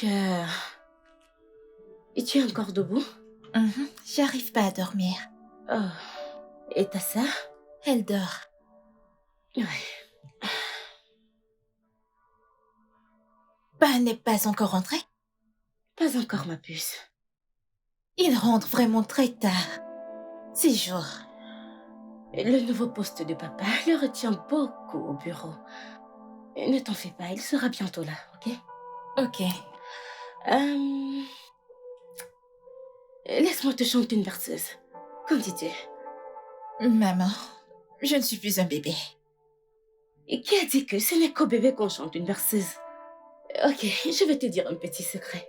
cœur. Et tu es encore debout? J'arrive pas à dormir. Oh. Et ta sœur? Elle dort. Ouais. Bah, n'est pas encore rentré. Pas encore, ma puce. Il rentre vraiment très tard. 6 jours. Le nouveau poste de papa le retient beaucoup au bureau. Ne t'en fais pas, il sera bientôt là, ok? Ok. Laisse-moi te chanter une berceuse. Comme dis-tu. Maman, je ne suis plus un bébé. Et qui a dit que ce n'est qu'au bébé qu'on chante une berceuse? Ok, je vais te dire un petit secret.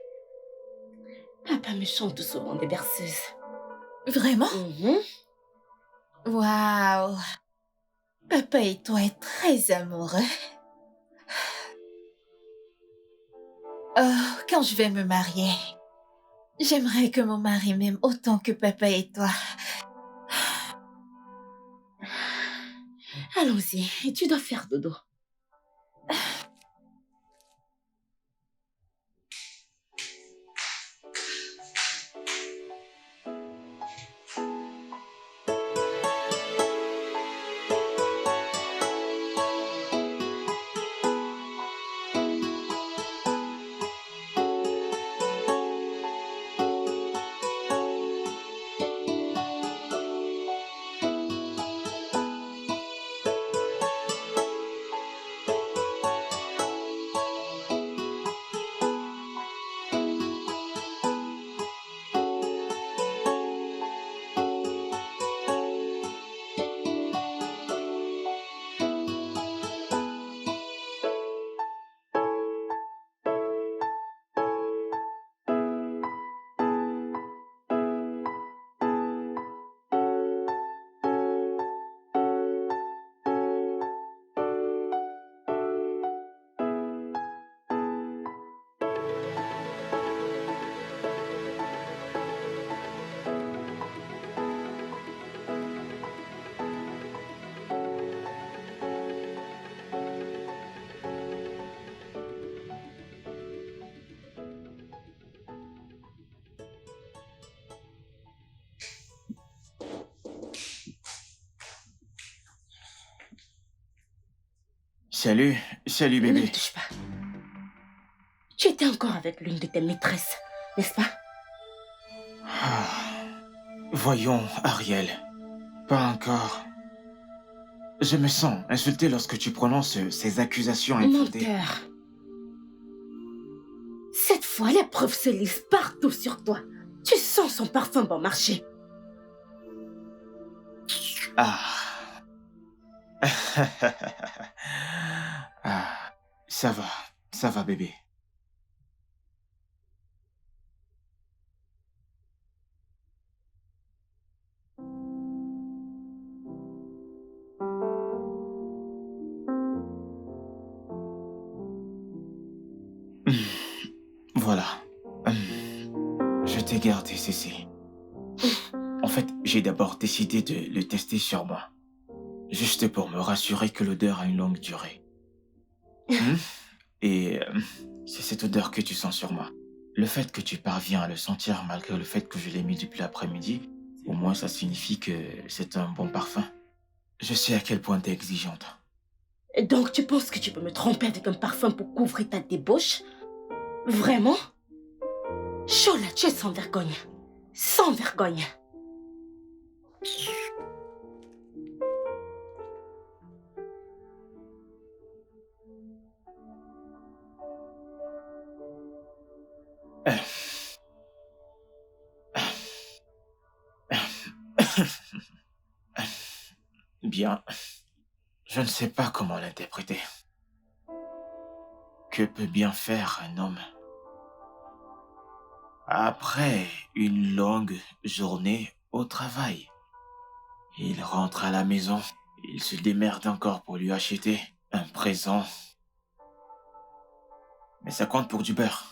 Papa me chante souvent des berceuses. Vraiment? Mhm. Waouh. Papa et toi êtes très amoureux. Oh, quand je vais me marier, j'aimerais que mon mari m'aime autant que papa et toi. Allons-y, tu dois faire dodo. Salut, salut Ne me bébé. touche pas. Tu étais encore avec l'une de tes maîtresses, n'est-ce pas? Ah, voyons, Ariel. Pas encore. Je me sens insulté lorsque tu prononces ces accusations infondées. Menteur. Cette fois, les preuves se lisent partout sur toi. Tu sens son parfum bon marché. Ah. Ah, ça va bébé. Voilà. Je t'ai gardé ceci. En fait, j'ai d'abord décidé de le tester sur moi. Juste pour me rassurer que l'odeur a une longue durée. Hmm? Et c'est cette odeur que tu sens sur moi. Le fait que tu parviens à le sentir malgré le fait que je l'ai mis depuis l'après-midi, au moins ça signifie que c'est un bon parfum. Je sais à quel point t'es exigeante. Et donc, tu penses que tu peux me tromper avec un parfum pour couvrir ta débauche? Vraiment? Chola, tu es sans vergogne. Sans vergogne. Bien, je ne sais pas comment l'interpréter. Que peut bien faire un homme après une longue journée au travail? Il rentre à la maison, il se démerde encore pour lui acheter un présent. Mais ça compte pour du beurre.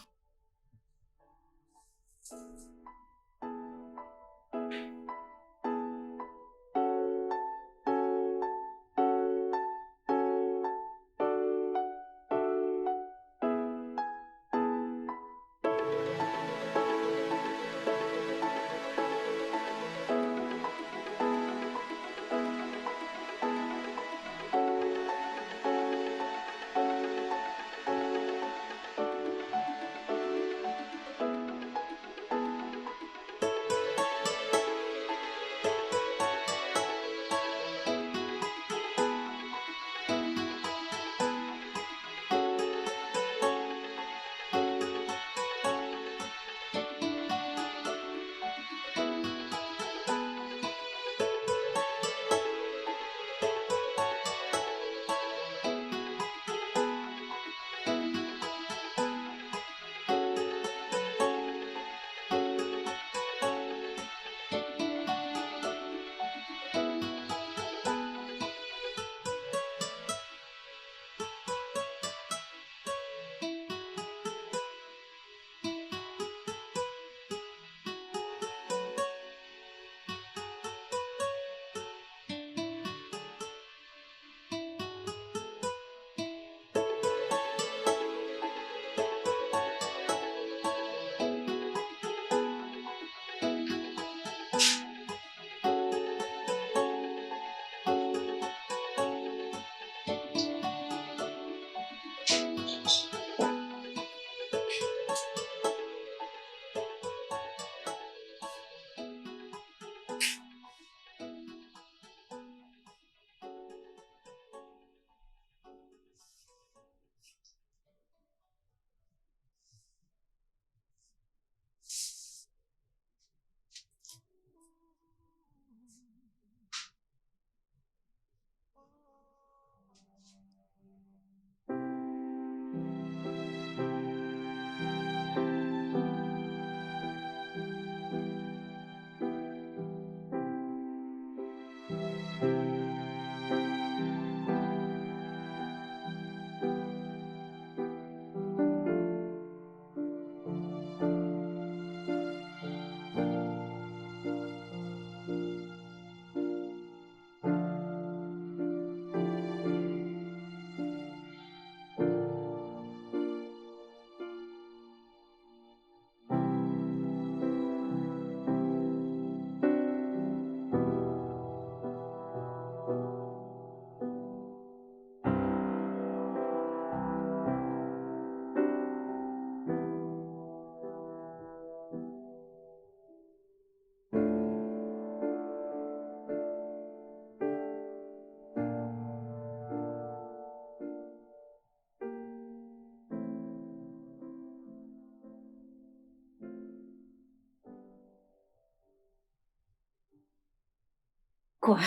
Quoi?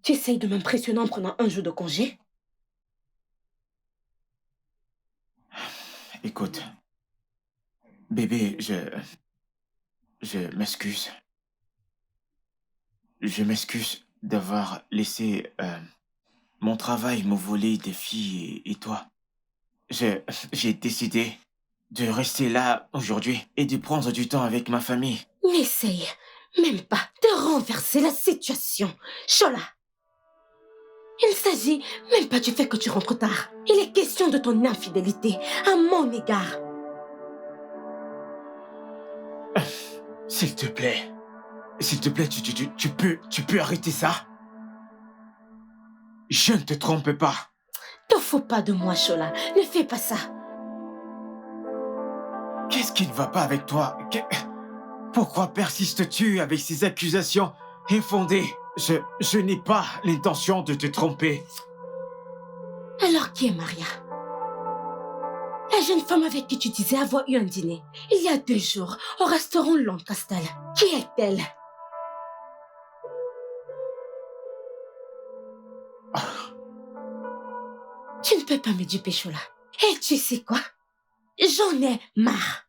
Tu essayes de m'impressionner en prenant un jour de congé? Écoute, bébé, je m'excuse. Je m'excuse d'avoir laissé mon travail me voler des filles et toi. J'ai décidé de rester là aujourd'hui et de prendre du temps avec ma famille. N'essaye même pas de renverser la situation. Chola, il ne s'agit même pas du fait que tu rentres tard. Il est question de ton infidélité à mon égard. S'il te plaît, tu peux arrêter ça? Je ne te trompe pas. Te fous pas de moi, Chola. Ne fais pas ça. Qu'est-ce qui ne va pas avec toi? Pourquoi persistes-tu avec ces accusations infondées? Je n'ai pas l'intention de te tromper. Alors qui est Maria? La jeune femme avec qui tu disais avoir eu un dîner il y a 2 jours au restaurant Lancaster. Qui est-elle? Tu ne peux pas me duper, Chola. Et tu sais quoi? J'en ai marre.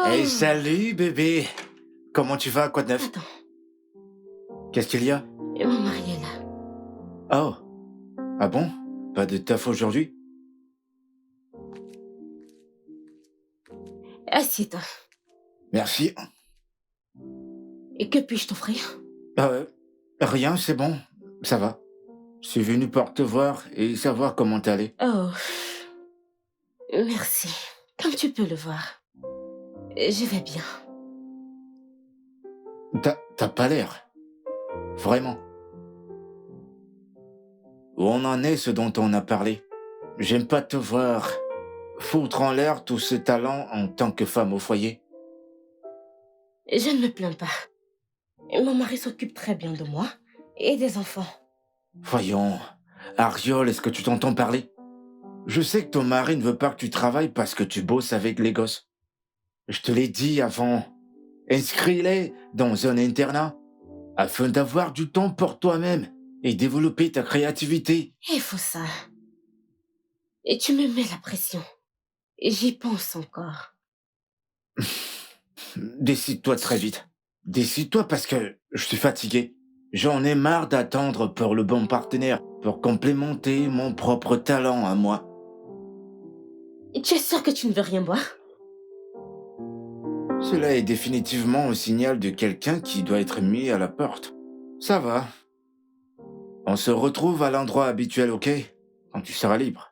Hey, salut bébé. Comment tu vas, quoi de neuf? Attends, Qu'est-ce qu'il y a? mon mari est là. Oh, ah bon? Pas de taf aujourd'hui? Assieds-toi. Merci. Et que puis-je t'offrir? Rien, c'est bon, ça va. Je suis venu pour te voir et savoir comment t'allais. Oh, merci. Comme tu peux le voir, je vais bien. T'as pas l'air. Vraiment. Où on en est, ce dont on a parlé? J'aime pas te voir foutre en l'air tout ce talent en tant que femme au foyer. Je ne me plains pas. Mon mari s'occupe très bien de moi et des enfants. Voyons, Ariol, est-ce que tu t'entends parler? Je sais que ton mari ne veut pas que tu travailles parce que tu bosses avec les gosses. Je te l'ai dit avant. Inscris-les dans un internat afin d'avoir du temps pour toi-même et développer ta créativité. Il faut ça. Et tu me mets la pression. Et j'y pense encore. Décide-toi très vite. Décide-toi parce que je suis fatigué. J'en ai marre d'attendre pour le bon partenaire, pour complémenter mon propre talent à moi. Et tu es sûr que tu ne veux rien boire? Cela est définitivement un signal de quelqu'un qui doit être mis à la porte. Ça va. On se retrouve à l'endroit habituel, ok? Quand tu seras libre.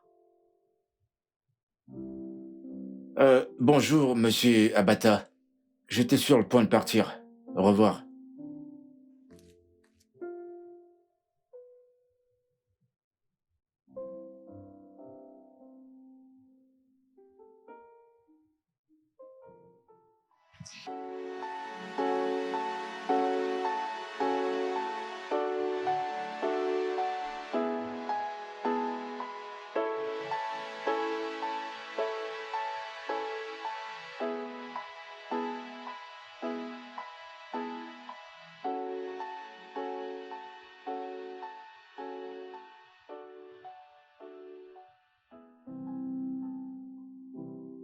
Bonjour, monsieur Abata. J'étais sur le point de partir. Au revoir.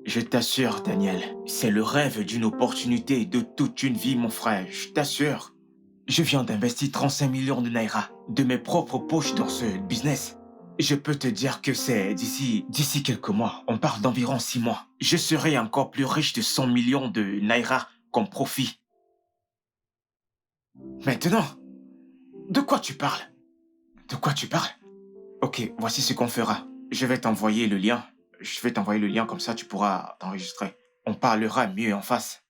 Je t'assure, Daniel, c'est le rêve d'une opportunité de toute une vie, mon frère, je t'assure. Je viens d'investir 35 millions de naira de mes propres poches dans ce business. Je peux te dire que c'est d'ici quelques mois, on parle d'environ 6 mois. Je serai encore plus riche de 100 millions de naira comme profit. Maintenant, de quoi tu parles? De quoi tu parles? Ok, voici ce qu'on fera. je vais t'envoyer le lien. Je vais t'envoyer le lien, comme ça tu pourras t'enregistrer. On parlera mieux en face.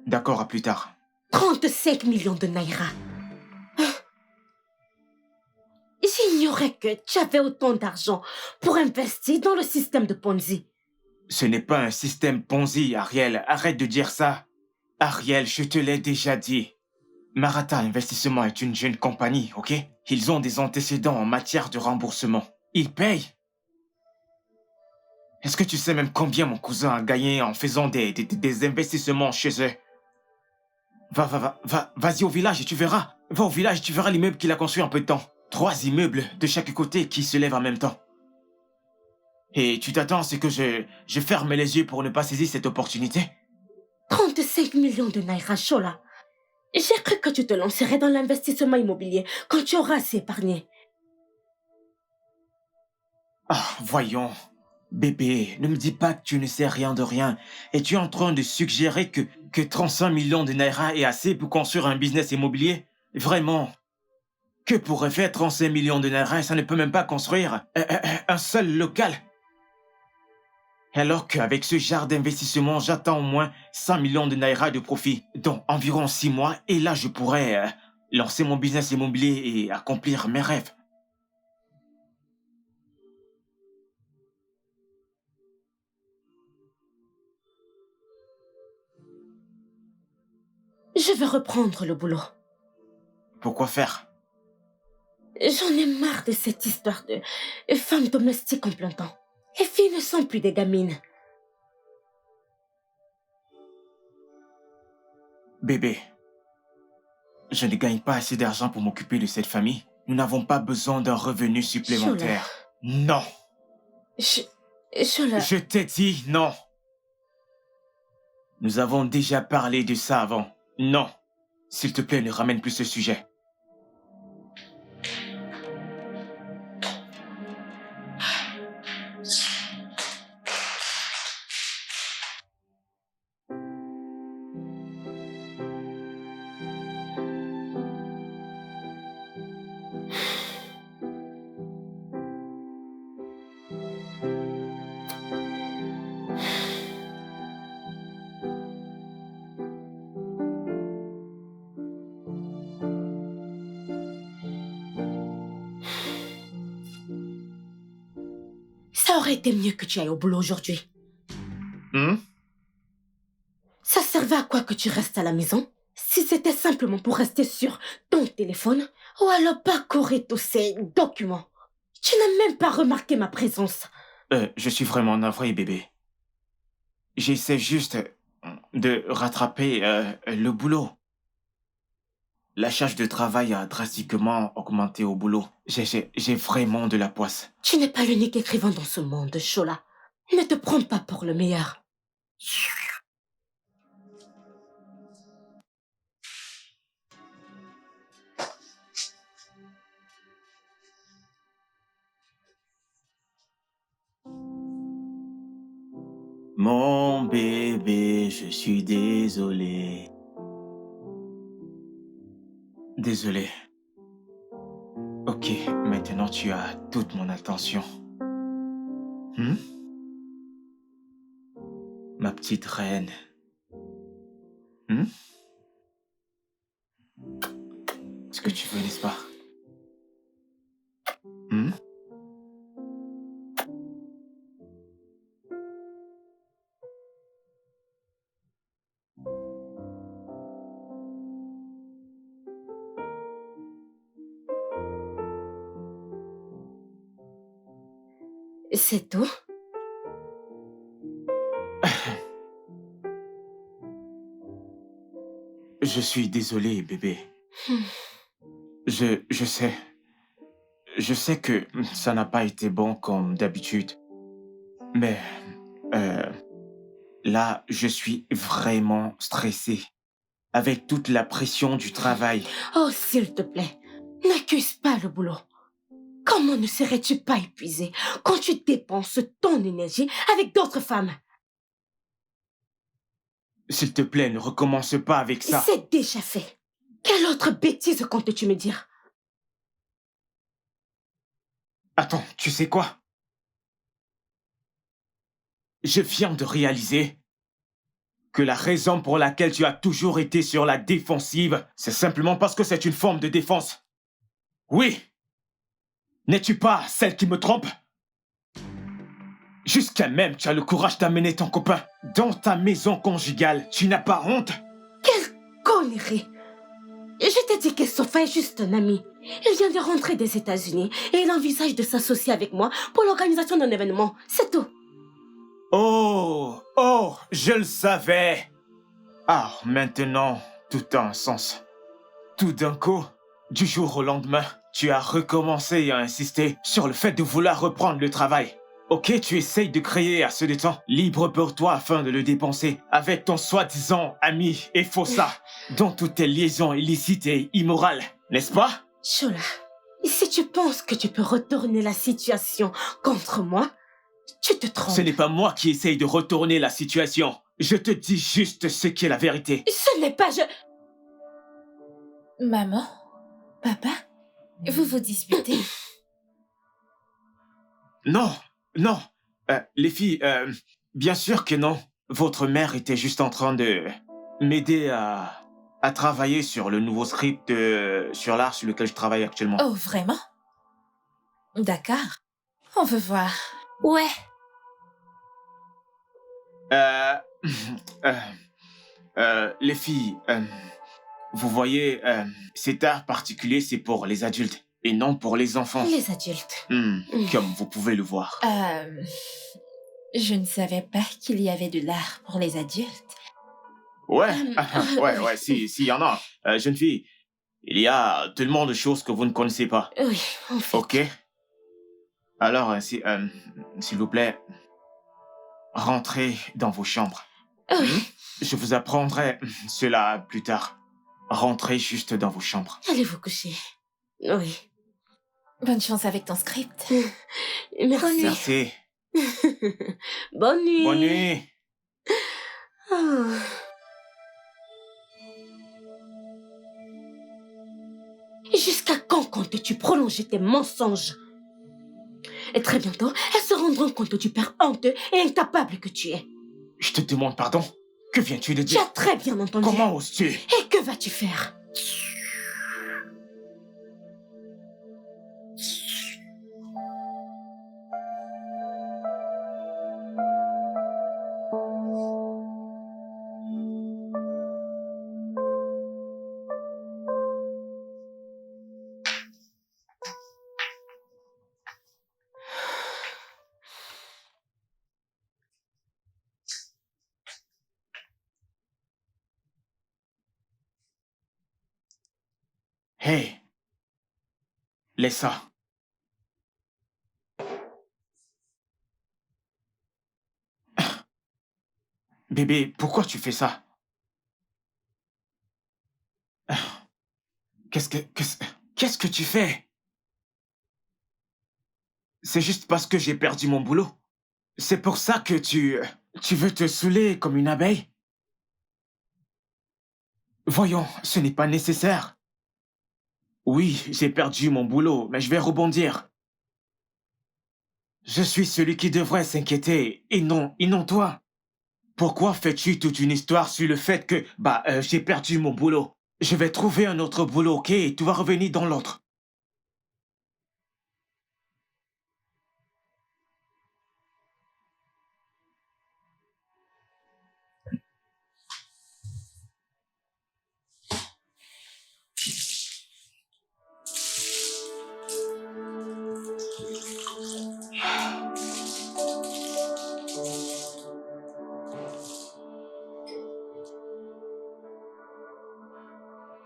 D'accord, à plus tard. 35 millions de naira. J'ignorais que tu avais autant d'argent pour investir dans le système de Ponzi. Ce n'est pas un système Ponzi, Ariel. Arrête de dire ça. Ariel, je te l'ai déjà dit. Maratha Investissement est une jeune compagnie, ok? Ils ont des antécédents en matière de remboursement. Ils payent. Est-ce que tu sais même combien mon cousin a gagné en faisant des investissements chez eux? Vas-y au village et tu verras. Va au village et tu verras l'immeuble qu'il a construit en peu de temps. 3 immeubles de chaque côté qui se lèvent en même temps. Et tu t'attends à ce que je ferme les yeux pour ne pas saisir cette opportunité? 35 millions de naira, Chola. J'ai cru que tu te lancerais dans l'investissement immobilier quand tu auras assez épargné. Ah, voyons. Bébé, ne me dis pas que tu ne sais rien de rien. Et tu es en train de suggérer que 35 millions de naira est assez pour construire un business immobilier? Vraiment? Que pourrait faire 35 millions de naira et ça ne peut même pas construire un seul local? Alors qu'avec ce genre d'investissement, j'attends au moins 100 millions de naira de profit, donc environ 6 mois, et là je pourrais lancer mon business immobilier et accomplir mes rêves. Je vais reprendre le boulot. Pourquoi faire? J'en ai marre de cette histoire de femme domestique en plein temps. Les filles ne sont plus des gamines. Bébé, je ne gagne pas assez d'argent pour m'occuper de cette famille. Nous n'avons pas besoin d'un revenu supplémentaire. Non. Chola. Je t'ai dit non. Nous avons déjà parlé de ça avant. Non. S'il te plaît, ne ramène plus ce sujet. Ça aurait été mieux que tu ailles au boulot aujourd'hui. Ça servait à quoi que tu restes à la maison? Si c'était simplement pour rester sur ton téléphone, ou alors parcourir tous ces documents. Tu n'as même pas remarqué ma présence. Je suis vraiment navré, bébé. J'essaie juste de rattraper le boulot. La charge de travail a drastiquement augmenté au boulot. J'ai vraiment de la poisse. Tu n'es pas l'unique écrivain dans ce monde, Chola. Ne te prends pas pour le meilleur. Mon bébé, je suis désolé. Désolé. Ok, maintenant tu as toute mon attention. Ma petite reine. Ce que tu veux, n'est-ce pas? C'est tout? Je suis désolé, bébé. Je sais. Je sais que ça n'a pas été bon comme d'habitude. Mais là, je suis vraiment stressé. Avec toute la pression du travail. Oh, s'il te plaît, n'accuse pas le boulot. Comment ne serais-tu pas épuisé quand tu dépenses ton énergie avec d'autres femmes? S'il te plaît, ne recommence pas avec ça. C'est déjà fait. Quelle autre bêtise comptes-tu me dire? Attends, tu sais quoi? Je viens de réaliser que la raison pour laquelle tu as toujours été sur la défensive, c'est simplement parce que c'est une forme de défense. Oui, n'es-tu pas celle qui me trompe? Jusqu'à même, tu as le courage d'amener ton copain dans ta maison conjugale. Tu n'as pas honte? Quelle connerie! Je t'ai dit que Sofa est juste un ami. Il vient de rentrer des États-Unis et il envisage de s'associer avec moi pour l'organisation d'un événement. C'est tout. Oh, je le savais. Ah, maintenant, tout a un sens. Tout d'un coup, du jour au lendemain, tu as recommencé à insister sur le fait de vouloir reprendre le travail. Ok, tu essayes de créer assez de temps libre pour toi afin de le dépenser avec ton soi-disant ami et faussa dans toutes tes liaisons illicites et immorales, n'est-ce pas? Chola, si tu penses que tu peux retourner la situation contre moi, tu te trompes. Ce n'est pas moi qui essaye de retourner la situation. Je te dis juste ce qui est la vérité. Ce n'est pas je... Maman? Papa? Vous vous disputez? Non, non. Les filles, bien sûr que non. Votre mère était juste en train de m'aider à travailler sur le nouveau script sur l'art sur lequel je travaille actuellement. Oh, vraiment? D'accord. On veut voir. Ouais. Euh, les filles, vous voyez, cet art particulier, c'est pour les adultes et non pour les enfants. Les adultes. Comme vous pouvez le voir. Je ne savais pas qu'il y avait de l'art pour les adultes. Ouais, ouais, si, y en a. Jeune fille, il y a tellement de choses que vous ne connaissez pas. Oui, en fait. Ok. Alors, s'il vous plaît, rentrez dans vos chambres. Oui. Je vous apprendrai cela plus tard. Rentrez juste dans vos chambres. Allez vous coucher. Oui. Bonne chance avec ton script. Merci. Merci. Bonne nuit. Bonne nuit. Ah. Et jusqu'à quand comptes-tu prolonger tes mensonges? Et très bientôt, elles se rendront compte du père honteux et incapable que tu es. Je te demande pardon. Que viens-tu de Tu dire? as très bien entendu. Comment oses-tu? Et que vas-tu faire? Hé. Laisse ça. Bébé, pourquoi tu fais ça? Qu'est-ce que tu fais? C'est juste parce que j'ai perdu mon boulot. C'est pour ça que tu veux te saouler comme une abeille? Voyons, ce n'est pas nécessaire. Oui, j'ai perdu mon boulot, mais je vais rebondir. Je suis celui qui devrait s'inquiéter, et non toi. Pourquoi fais-tu toute une histoire sur le fait que, j'ai perdu mon boulot? Je vais trouver un autre boulot, ok, et tu vas revenir dans l'autre.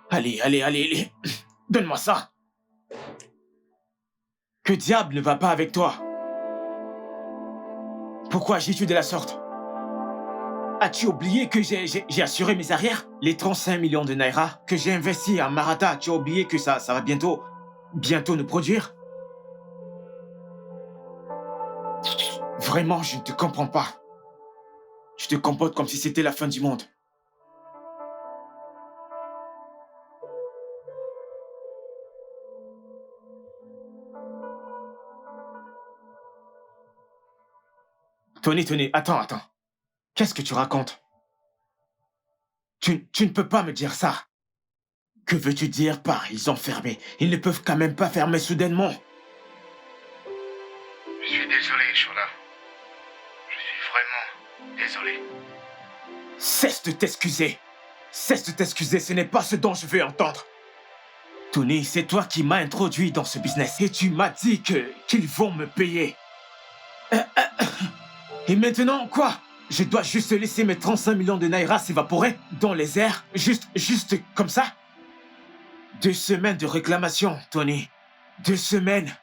Allez. Donne-moi ça. Que diable ne va pas avec toi? Pourquoi agis-tu de la sorte? As-tu oublié que j'ai assuré mes arrières? Les 35 millions de Naira que j'ai investis à Maratha, tu as oublié que ça va bientôt nous produire? Vraiment, je ne te comprends pas. Tu te comportes comme si c'était la fin du monde. Tony, attends. Qu'est-ce que tu racontes? Tu ne peux pas me dire ça. Que veux-tu dire par ils ont fermé? Ils ne peuvent quand même pas fermer soudainement. Je suis désolé, Shola. Je suis vraiment désolé. Cesse de t'excuser. Ce n'est pas ce dont je veux entendre. Tony, c'est toi qui m'as introduit dans ce business et tu m'as dit qu'ils vont me payer. Et maintenant, quoi? Je dois juste laisser mes 35 millions de Naira s'évaporer dans les airs, juste comme ça? 2 semaines de réclamation, Tony. 2 semaines.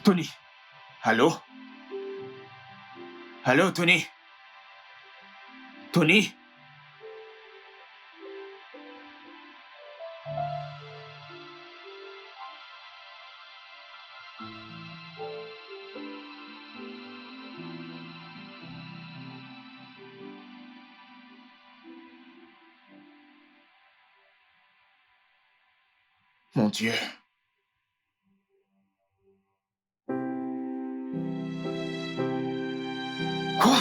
Tony. Allô? Allô, Tony? Tony? Mon Dieu. Quoi?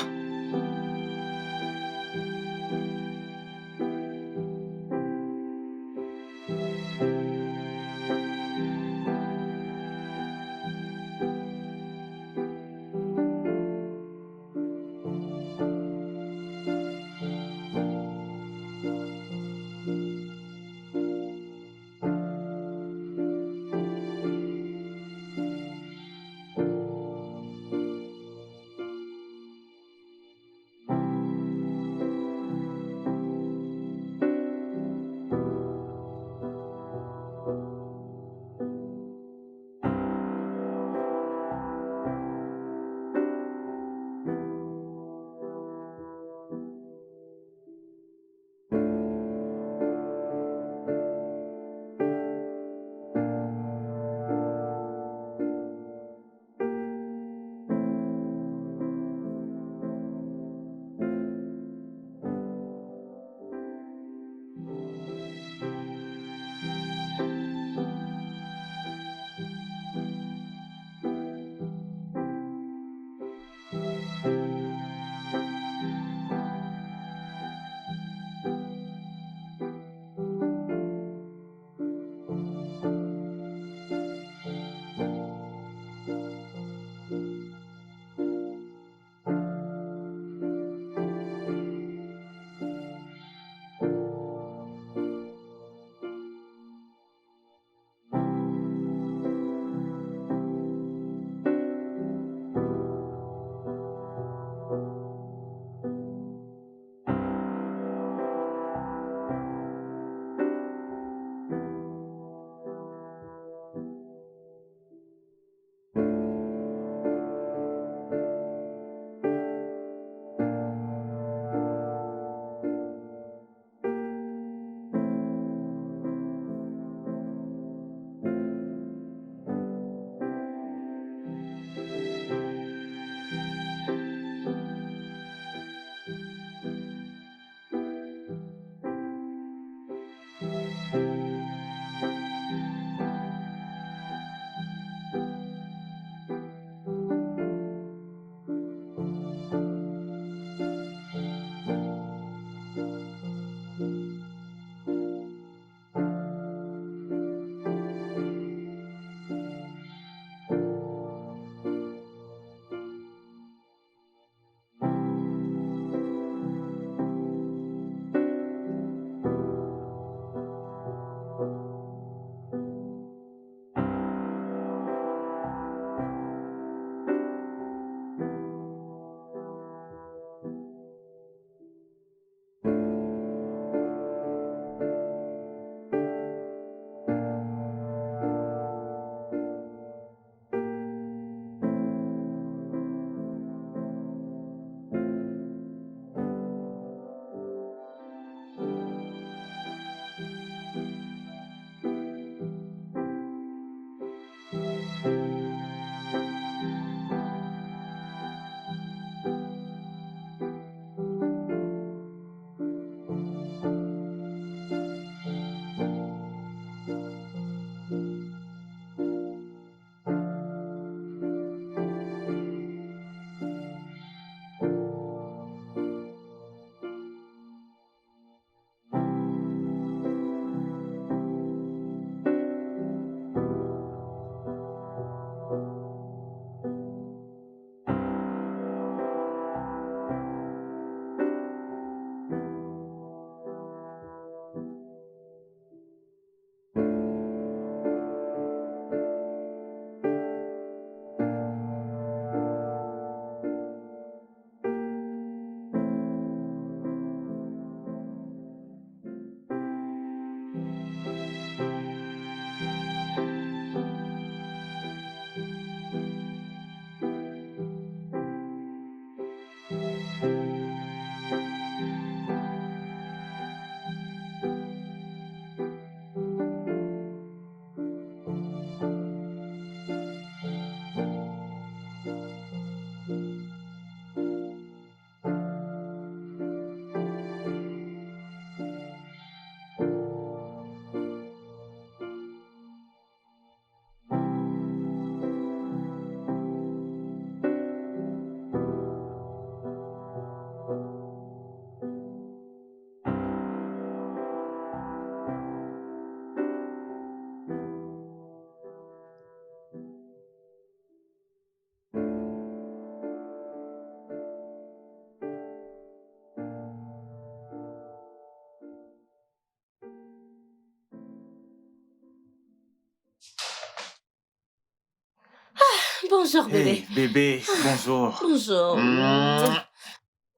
Bonjour, bébé. Hey, bébé, bonjour. Bonjour.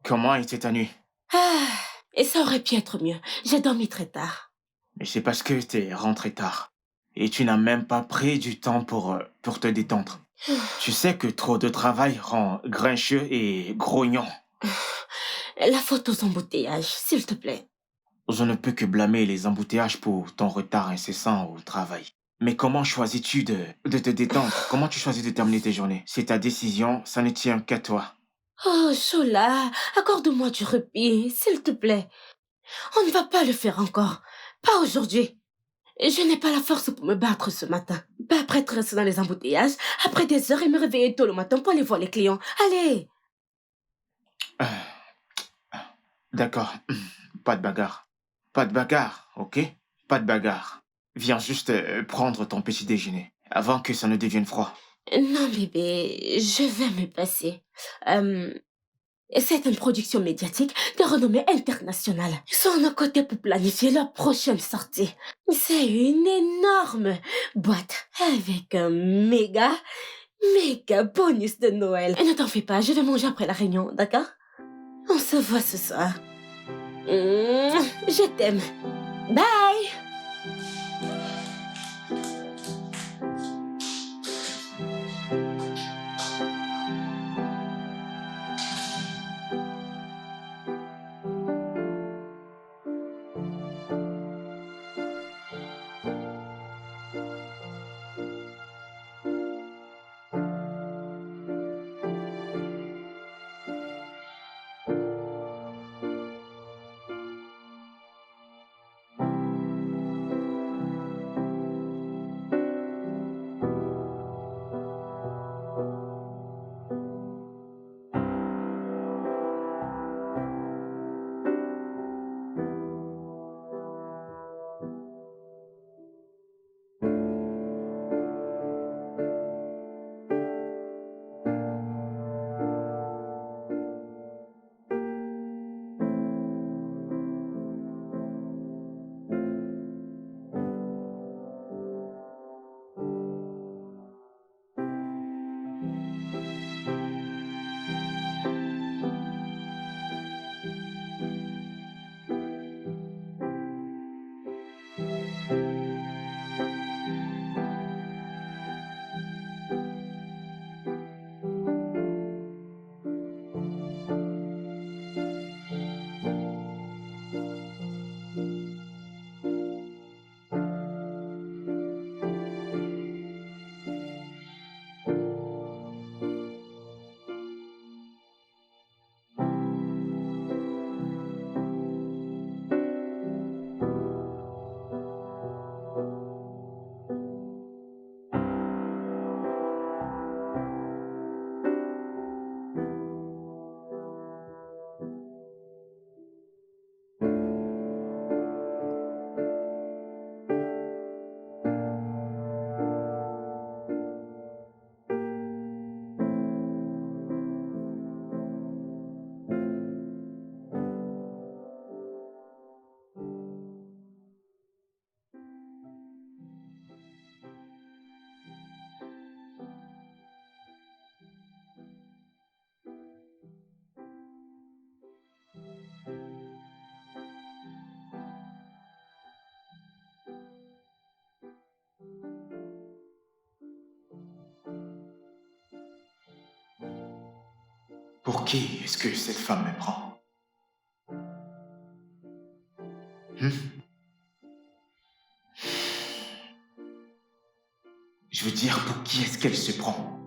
Comment était ta nuit? Ah, et ça aurait pu être mieux. J'ai dormi très tard. Mais c'est parce que t'es rentré tard. Et tu n'as même pas pris du temps pour te détendre. Tu sais que trop de travail rend grincheux et grognon. La faute aux embouteillages, s'il te plaît. Je ne peux que blâmer les embouteillages pour ton retard incessant au travail. Mais comment choisis-tu de te détendre? Comment tu choisis de terminer tes journées? C'est ta décision, ça ne tient qu'à toi. Oh, Chola, accorde-moi du répit, s'il te plaît. On ne va pas le faire encore. Pas aujourd'hui. Je n'ai pas la force pour me battre ce matin. Pas après être resté dans les embouteillages, après des heures et me réveiller tôt le matin pour aller voir les clients. Allez! Euh, D'accord, pas de bagarre. Pas de bagarre, ok? Pas de bagarre. Viens juste prendre ton petit déjeuner avant que ça ne devienne froid. Non, bébé, je vais me passer. Euh, c'est une production médiatique de renommée internationale. Ils sont à nos côtés pour planifier leur prochaine sortie. C'est une énorme boîte avec un méga bonus de Noël. Et ne t'en fais pas, je vais manger après la réunion, d'accord? On se voit ce soir. Je t'aime. Bye! Pour qui est-ce que cette femme me prend? Hmm? Je veux dire, pour qui est-ce qu'elle se prend?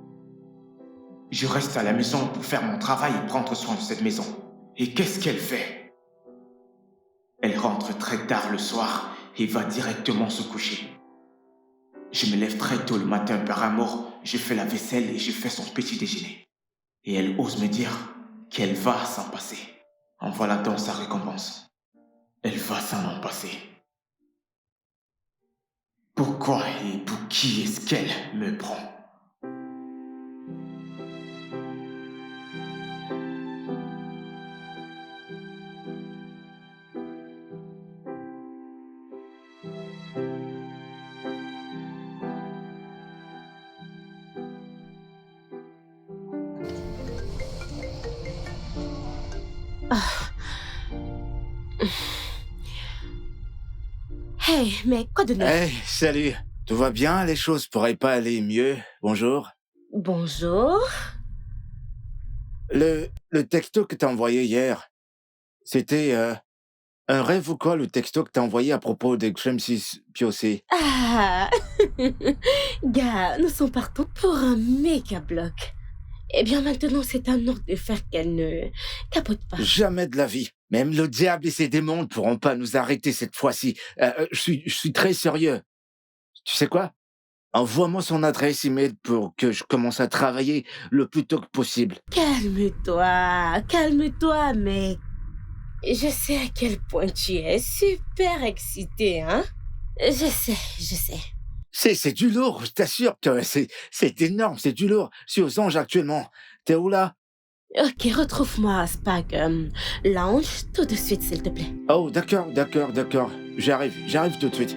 Je reste à la maison pour faire mon travail et prendre soin de cette maison. Et qu'est-ce qu'elle fait? Elle rentre très tard le soir et va directement se coucher. Je me lève très tôt le matin par amour, je fais la vaisselle et je fais son petit déjeuner. Et elle ose me dire qu'elle va s'en passer. En voilà donc sa récompense. Elle va s'en en passer. Pourquoi et pour qui est-ce qu'elle me prend? Ah. Hey, mais quoi de neuf? Hey, salut. Tout va bien? Les choses pourraient pas aller mieux? Bonjour. Bonjour. Le texto que t'as envoyé hier, c'était un rêve ou quoi, le texto que t'as envoyé à propos de Xemsis Piocé? Ah. Gars, nous sommes partants pour un méga bloc. Eh bien, maintenant, c'est un ordre de faire qu'elle ne capote pas. Jamais de la vie. Même le diable et ses démons ne pourront pas nous arrêter cette fois-ci. Je suis très sérieux. Tu sais quoi? Envoie-moi son adresse email pour que je commence à travailler le plus tôt que possible. Calme-toi, mec. Je sais à quel point tu es super excité, hein? Je sais. C'est du lourd, je t'assure que c'est énorme, c'est du lourd. Je suis aux anges actuellement. T'es où là? Ok, retrouve-moi à Spag Lounge tout de suite, s'il te plaît. Oh, d'accord. J'arrive tout de suite.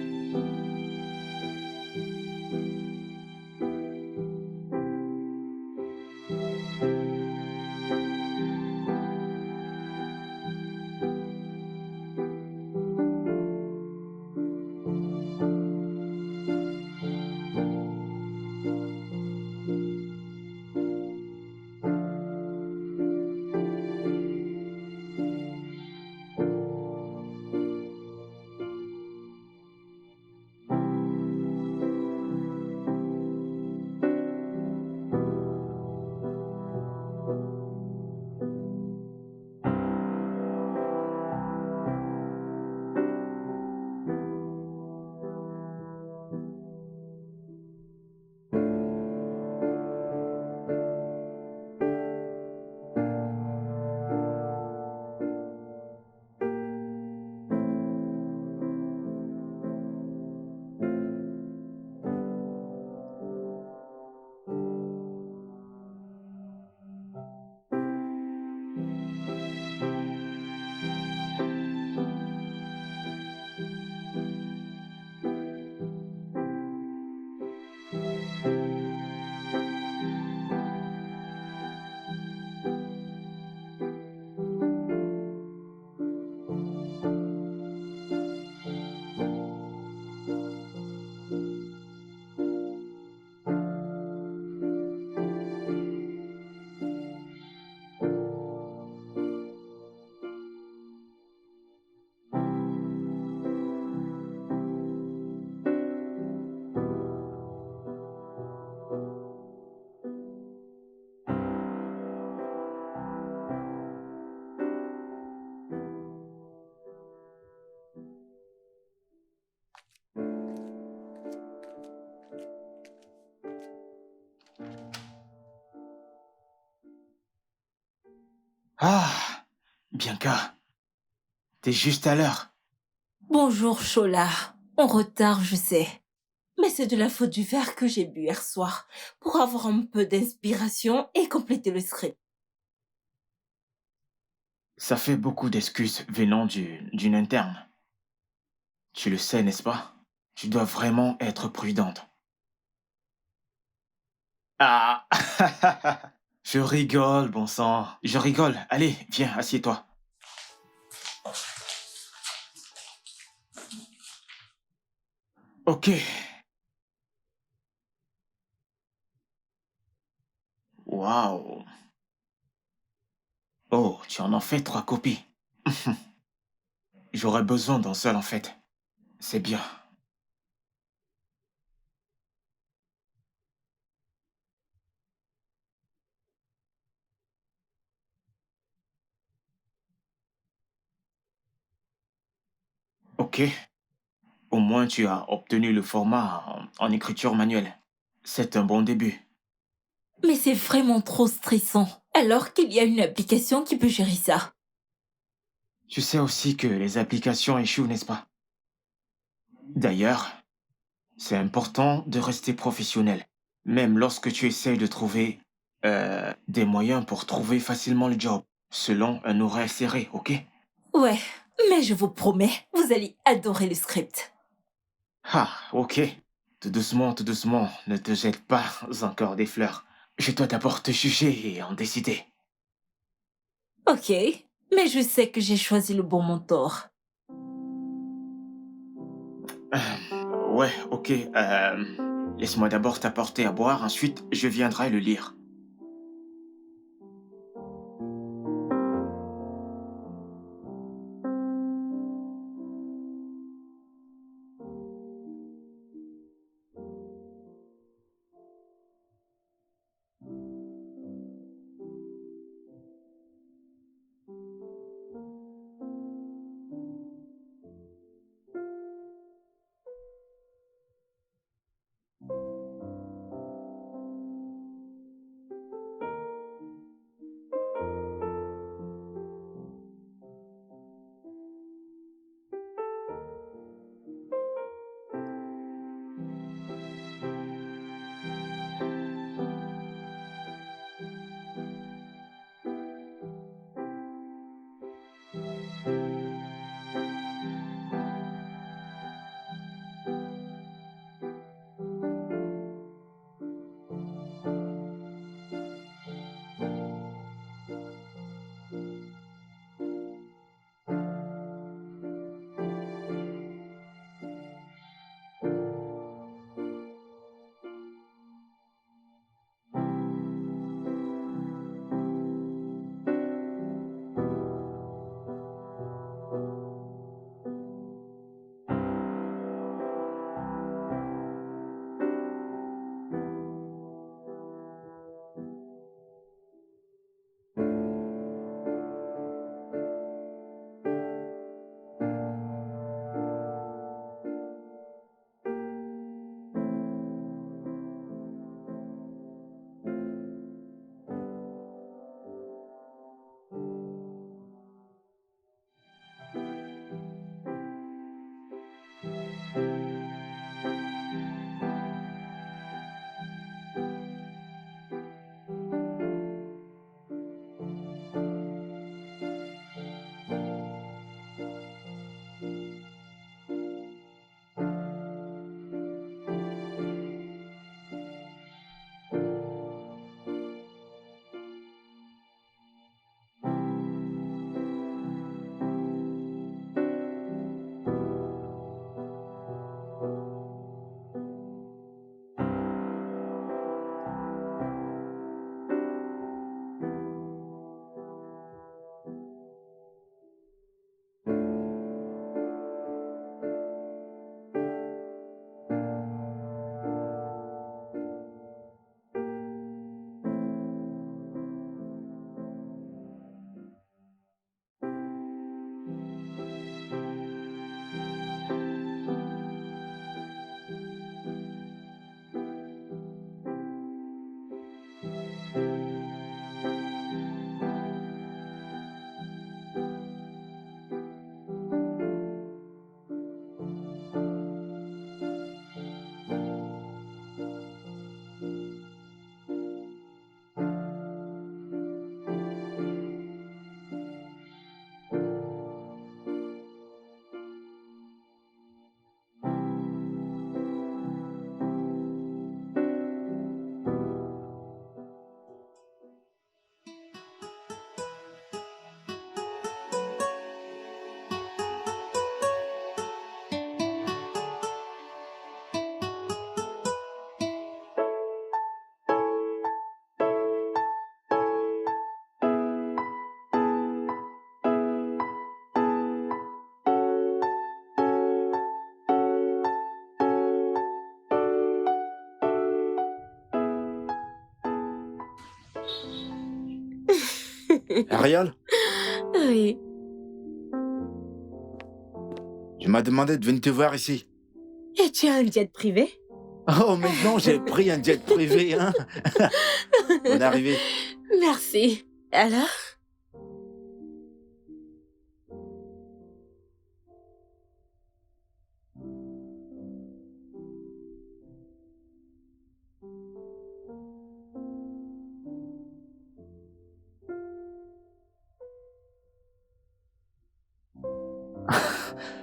Ah, Bianca, t'es juste à l'heure. Bonjour, Chola. En retard, je sais. Mais c'est de la faute du verre que j'ai bu hier soir pour avoir un peu d'inspiration et compléter le script. Ça fait beaucoup d'excuses venant d'une interne. Tu le sais, n'est-ce pas? Tu dois vraiment être prudente. Ah, je rigole, bon sang. Je rigole. Allez, viens, assieds-toi. Ok. Waouh. Oh, tu en as fait 3 copies. J'aurais besoin d'un seul en fait. C'est bien. Ok. Au moins tu as obtenu le format en écriture manuelle. C'est un bon début. Mais c'est vraiment trop stressant. Alors qu'il y a une application qui peut gérer ça. Tu sais aussi que les applications échouent, n'est-ce pas? D'ailleurs, c'est important de rester professionnel, même lorsque tu essayes de trouver des moyens pour trouver facilement le job, selon un horaire serré, ok? Ouais, mais je vous promets, vous allez adorer le script. Ah, ok. Tout doucement, ne te jette pas encore des fleurs. Je dois d'abord te juger et en décider. Ok, Mais je sais que j'ai choisi le bon mentor. Ouais, ok. Laisse-moi d'abord t'apporter à boire, ensuite je viendrai le lire. Ariel, Oui. tu m'as demandé de venir te voir ici. Et tu as un jet privé? Oh, maintenant j'ai pris un jet privé, hein. Bonne arrivée. Merci. Alors?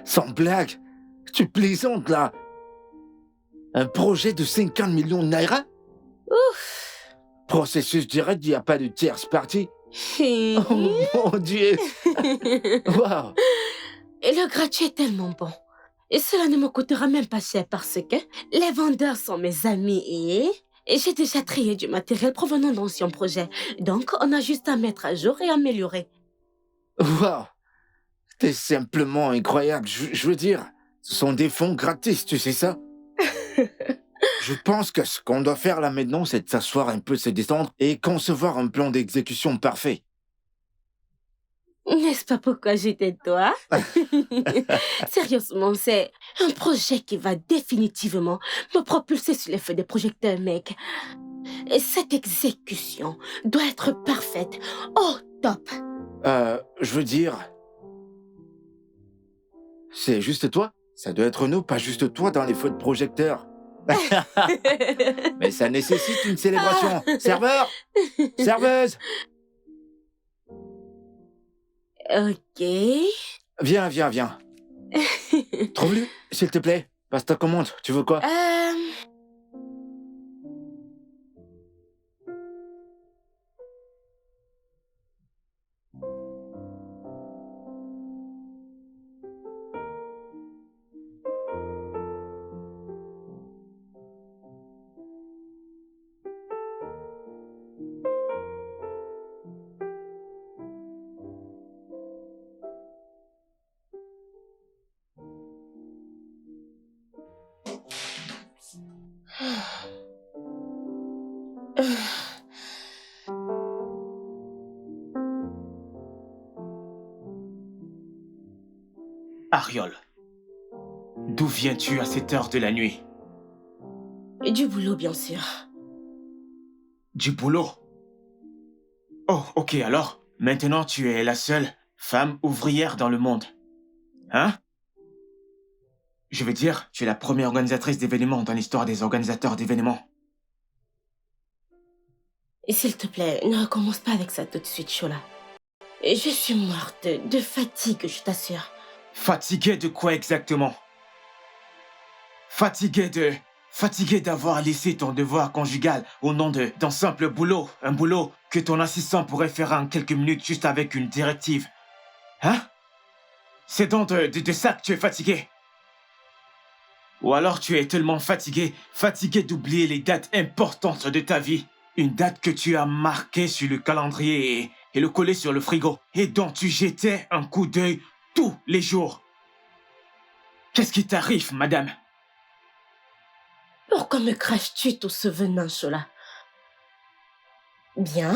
Sans blague, tu plaisantes là. Un projet de 50 millions de naira? Ouf. Processus direct, il n'y a pas de tierce partie. Oh mon Dieu! Waouh! Et le gratuit est tellement bon. Et cela ne me coûtera même pas cher parce que les vendeurs sont mes amis et j'ai déjà trié du matériel provenant d'anciens projets. Donc, on a juste à mettre à jour et améliorer. Waouh! T'es simplement incroyable. Je veux dire, ce sont des fonds gratis, tu sais ça? Je pense que ce qu'on doit faire là maintenant, c'est de s'asseoir un peu, se détendre et concevoir un plan d'exécution parfait. N'est-ce pas pourquoi j'étais toi? Sérieusement, c'est un projet qui va définitivement me propulser sur les feux des projecteurs, mec. Et cette exécution doit être parfaite. Oh, top! Je veux dire... C'est juste toi? Ça doit être nous, pas juste toi dans les feux de projecteurs. Mais ça nécessite une célébration. Serveur! Serveuse! Ok. Viens. Trouve-le, s'il te plaît. Passe ta commande. Tu veux quoi? Ariol, d'où viens-tu à cette heure de la nuit? Du boulot, bien sûr. Du boulot? Oh, ok, alors, maintenant tu es la seule femme ouvrière dans le monde. Hein? Je veux dire, tu es la première organisatrice d'événements dans l'histoire des organisateurs d'événements. Et s'il te plaît, ne recommence pas avec ça tout de suite, Shola. Je suis morte de fatigue, je t'assure. Fatigué de quoi exactement? Fatigué d'avoir laissé ton devoir conjugal au nom d'un simple boulot. Un boulot que ton assistant pourrait faire en quelques minutes juste avec une directive. Hein? C'est donc de ça que tu es fatigué? Ou alors tu es tellement fatigué d'oublier les dates importantes de ta vie. Une date que tu as marquée sur le calendrier et le collée sur le frigo. Et dont tu jetais un coup d'œil tous les jours. Qu'est-ce qui t'arrive, madame? Pourquoi me craches-tu tout ce venin, Shola? Bien.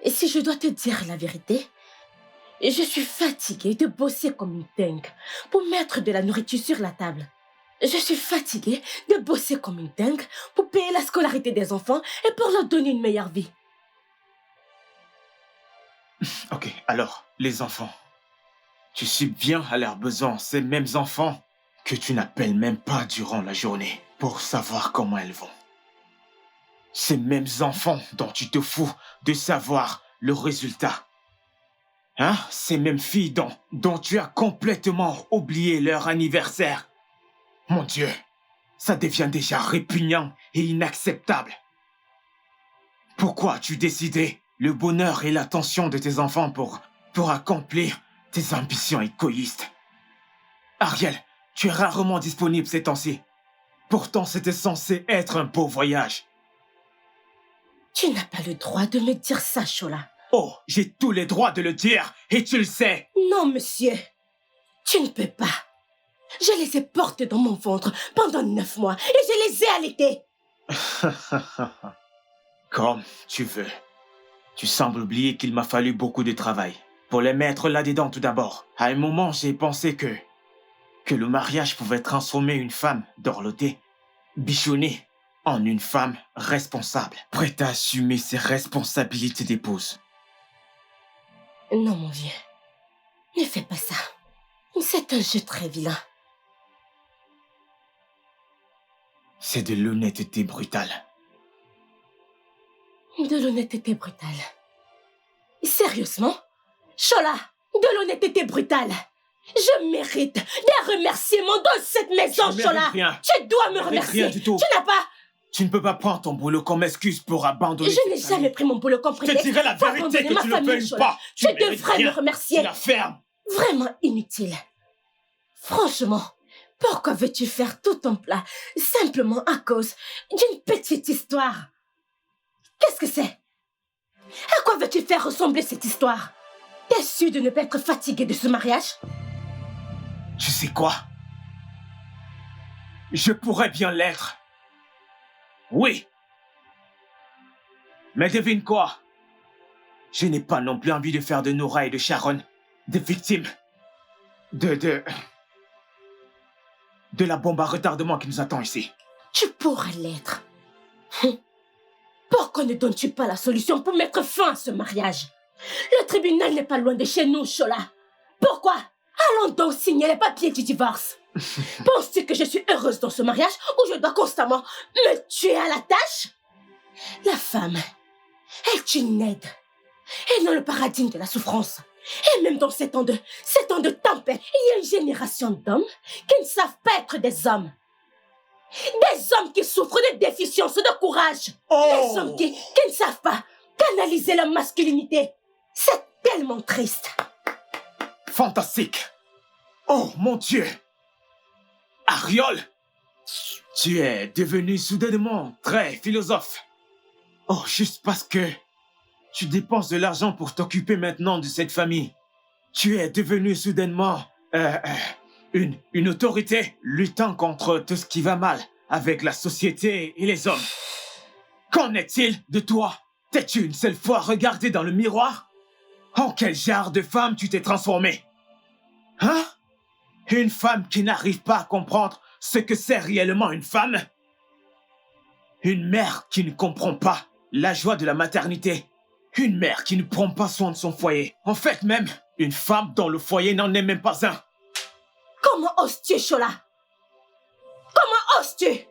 Et si je dois te dire la vérité, je suis fatiguée de bosser comme une dingue pour mettre de la nourriture sur la table. Je suis fatiguée de bosser comme une dingue pour payer la scolarité des enfants et pour leur donner une meilleure vie. Ok, alors, les enfants. Tu subviens à leurs besoins, ces mêmes enfants que tu n'appelles même pas durant la journée pour savoir comment elles vont. Ces mêmes enfants dont tu te fous de savoir le résultat. Hein? Ces mêmes filles dont tu as complètement oublié leur anniversaire. Mon Dieu, ça devient déjà répugnant et inacceptable. Pourquoi as-tu décidé le bonheur et l'attention de tes enfants pour accomplir tes ambitions égoïstes? Ariel, tu es rarement disponible ces temps-ci. Pourtant, c'était censé être un beau voyage. Tu n'as pas le droit de me dire ça, Shola. Oh, j'ai tous les droits de le dire, et tu le sais. Non, monsieur. Tu ne peux pas. Je les ai portés dans mon ventre pendant 9 mois et je les ai allaités. Comme tu veux. Tu sembles oublier qu'il m'a fallu beaucoup de travail pour les mettre là-dedans tout d'abord. À un moment, j'ai pensé que le mariage pouvait transformer une femme dorlotée, bichonnée, en une femme responsable, prête à assumer ses responsabilités d'épouse. Non, mon vieux. Ne fais pas ça. C'est un jeu très vilain. C'est de l'honnêteté brutale. De l'honnêteté brutale. Sérieusement? Shola, de l'honnêteté brutale. Je mérite des remerciements dans cette maison, Shola. Rien. Tu dois me remercier. Rien du tout. Tu n'as pas... Tu ne peux pas prendre ton boulot comme excuse pour abandonner Je n'ai jamais pris mon boulot comme Je te prétexte dirai la pour vérité, abandonner que ma tu le famille, veuilles ou Chola. pas. Tu mérites devrais me rien. remercier. Tu la fermes. Vraiment inutile. Franchement, pourquoi veux-tu faire tout ton plat simplement à cause d'une petite histoire? Qu'est-ce que c'est? À quoi veux-tu faire ressembler cette histoire? T'es sûr de ne pas être fatigué de ce mariage? Tu sais quoi? Je pourrais bien l'être. Oui. Mais devine quoi? Je n'ai pas non plus envie de faire de Nora et de Sharon des victimes de la bombe à retardement qui nous attend ici. Tu pourrais l'être. Pourquoi ne donnes-tu pas la solution pour mettre fin à ce mariage? Le tribunal n'est pas loin de chez nous, Chola. Pourquoi? Allons donc signer les papiers du divorce. Penses-tu que je suis heureuse dans ce mariage ou je dois constamment me tuer à la tâche? La femme est une aide et non le paradigme de la souffrance. Et même dans ces temps de tempête, il y a une génération d'hommes qui ne savent pas être des hommes. Des hommes qui souffrent de déficience de courage. Des hommes qui ne savent pas canaliser la masculinité. C'est tellement triste. Fantastique. Oh mon Dieu. Ariol, tu es devenu soudainement très philosophe. Oh, juste parce que tu dépenses de l'argent pour t'occuper maintenant de cette famille. Tu es devenu soudainement une autorité luttant contre tout ce qui va mal avec la société et les hommes. Qu'en est-il de toi? T'es-tu une seule fois regardé dans le miroir? En quel genre de femme tu t'es transformée? Hein? Une femme qui n'arrive pas à comprendre ce que c'est réellement une femme? Une mère qui ne comprend pas la joie de la maternité? Une mère qui ne prend pas soin de son foyer? En fait même, une femme dont le foyer n'en est même pas un. Comment oses-tu, Chola? Comment oses-tu?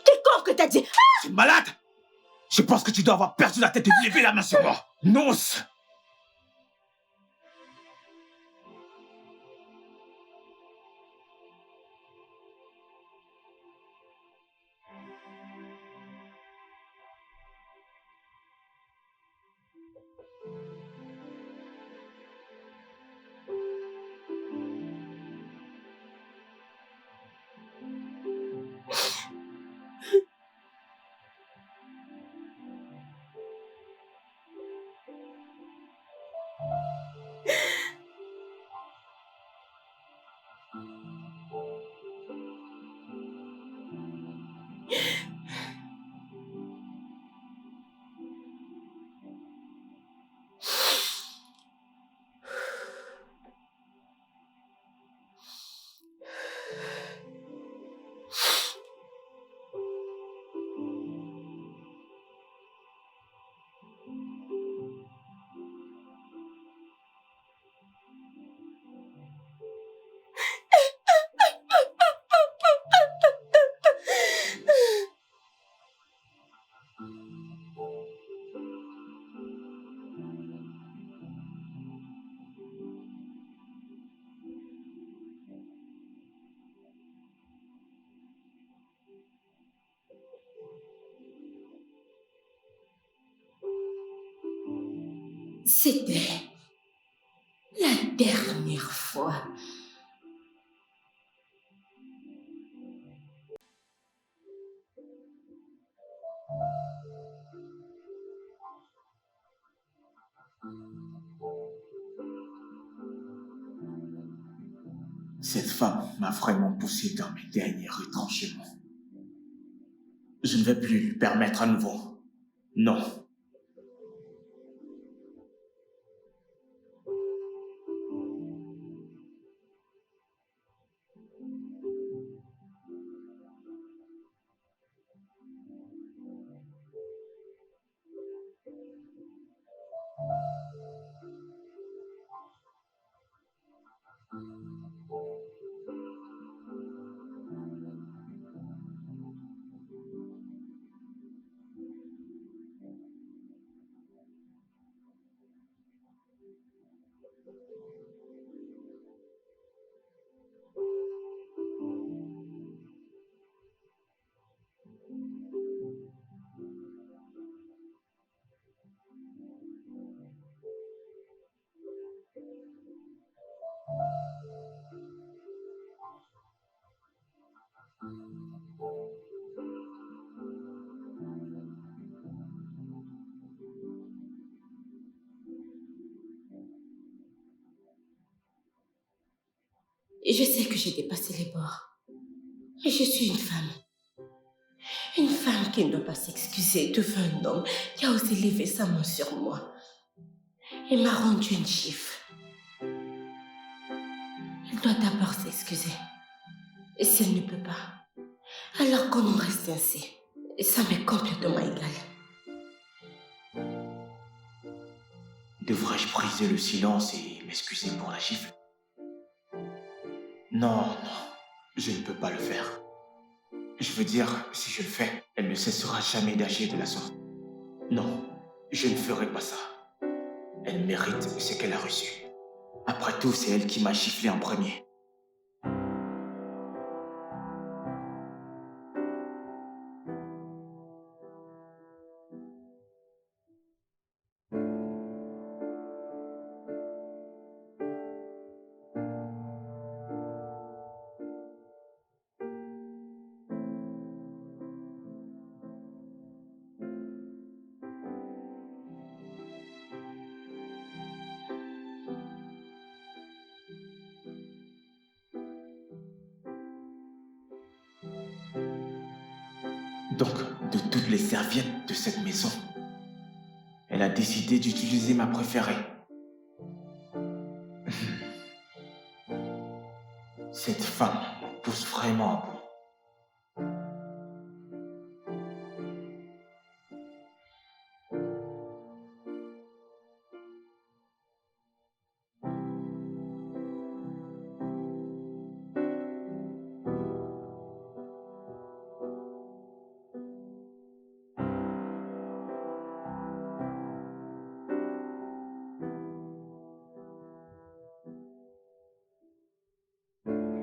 Quiconque t'a dit... Tu es malade? Je pense que tu dois avoir perdu la tête et lever la main sur moi. Non. C'était la dernière fois. Cette femme m'a vraiment poussé dans mes derniers retranchements. Je ne vais plus lui permettre à nouveau. Non. Je sais que j'ai dépassé les bords. Mais je suis une femme. Une femme qui ne doit pas s'excuser devant un homme qui a osé lever sa main sur moi et m'a rendu une gifle. Elle doit d'abord s'excuser. Et si elle ne peut pas, alors qu'on en reste ainsi. Et ça m'est complètement égal. Devrais-je briser le silence et m'excuser pour la gifle? Non, non, je ne peux pas le faire. Je veux dire, si je le fais, elle ne cessera jamais d'agir de la sorte. Non, je ne ferai pas ça. Elle mérite ce qu'elle a reçu. Après tout, c'est elle qui m'a giflé en premier. Donc, de toutes les serviettes de cette maison, elle a décidé d'utiliser ma préférée. Cette femme me pousse vraiment à bout.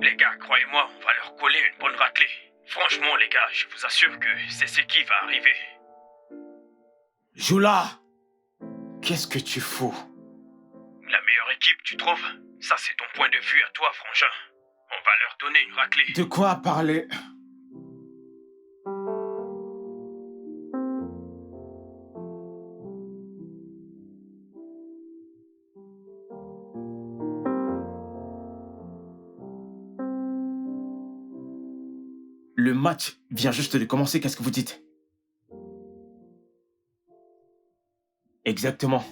Les gars, croyez-moi, on va leur coller une bonne raclée. Franchement, les gars, je vous assure que c'est ce qui va arriver. Jula! Qu'est-ce que tu fous? La meilleure équipe, tu trouves? Ça, c'est ton point de vue à toi, frangin. On va leur donner une raclée. De quoi parler? Le match vient juste de commencer, qu'est-ce que vous dites? Exactement.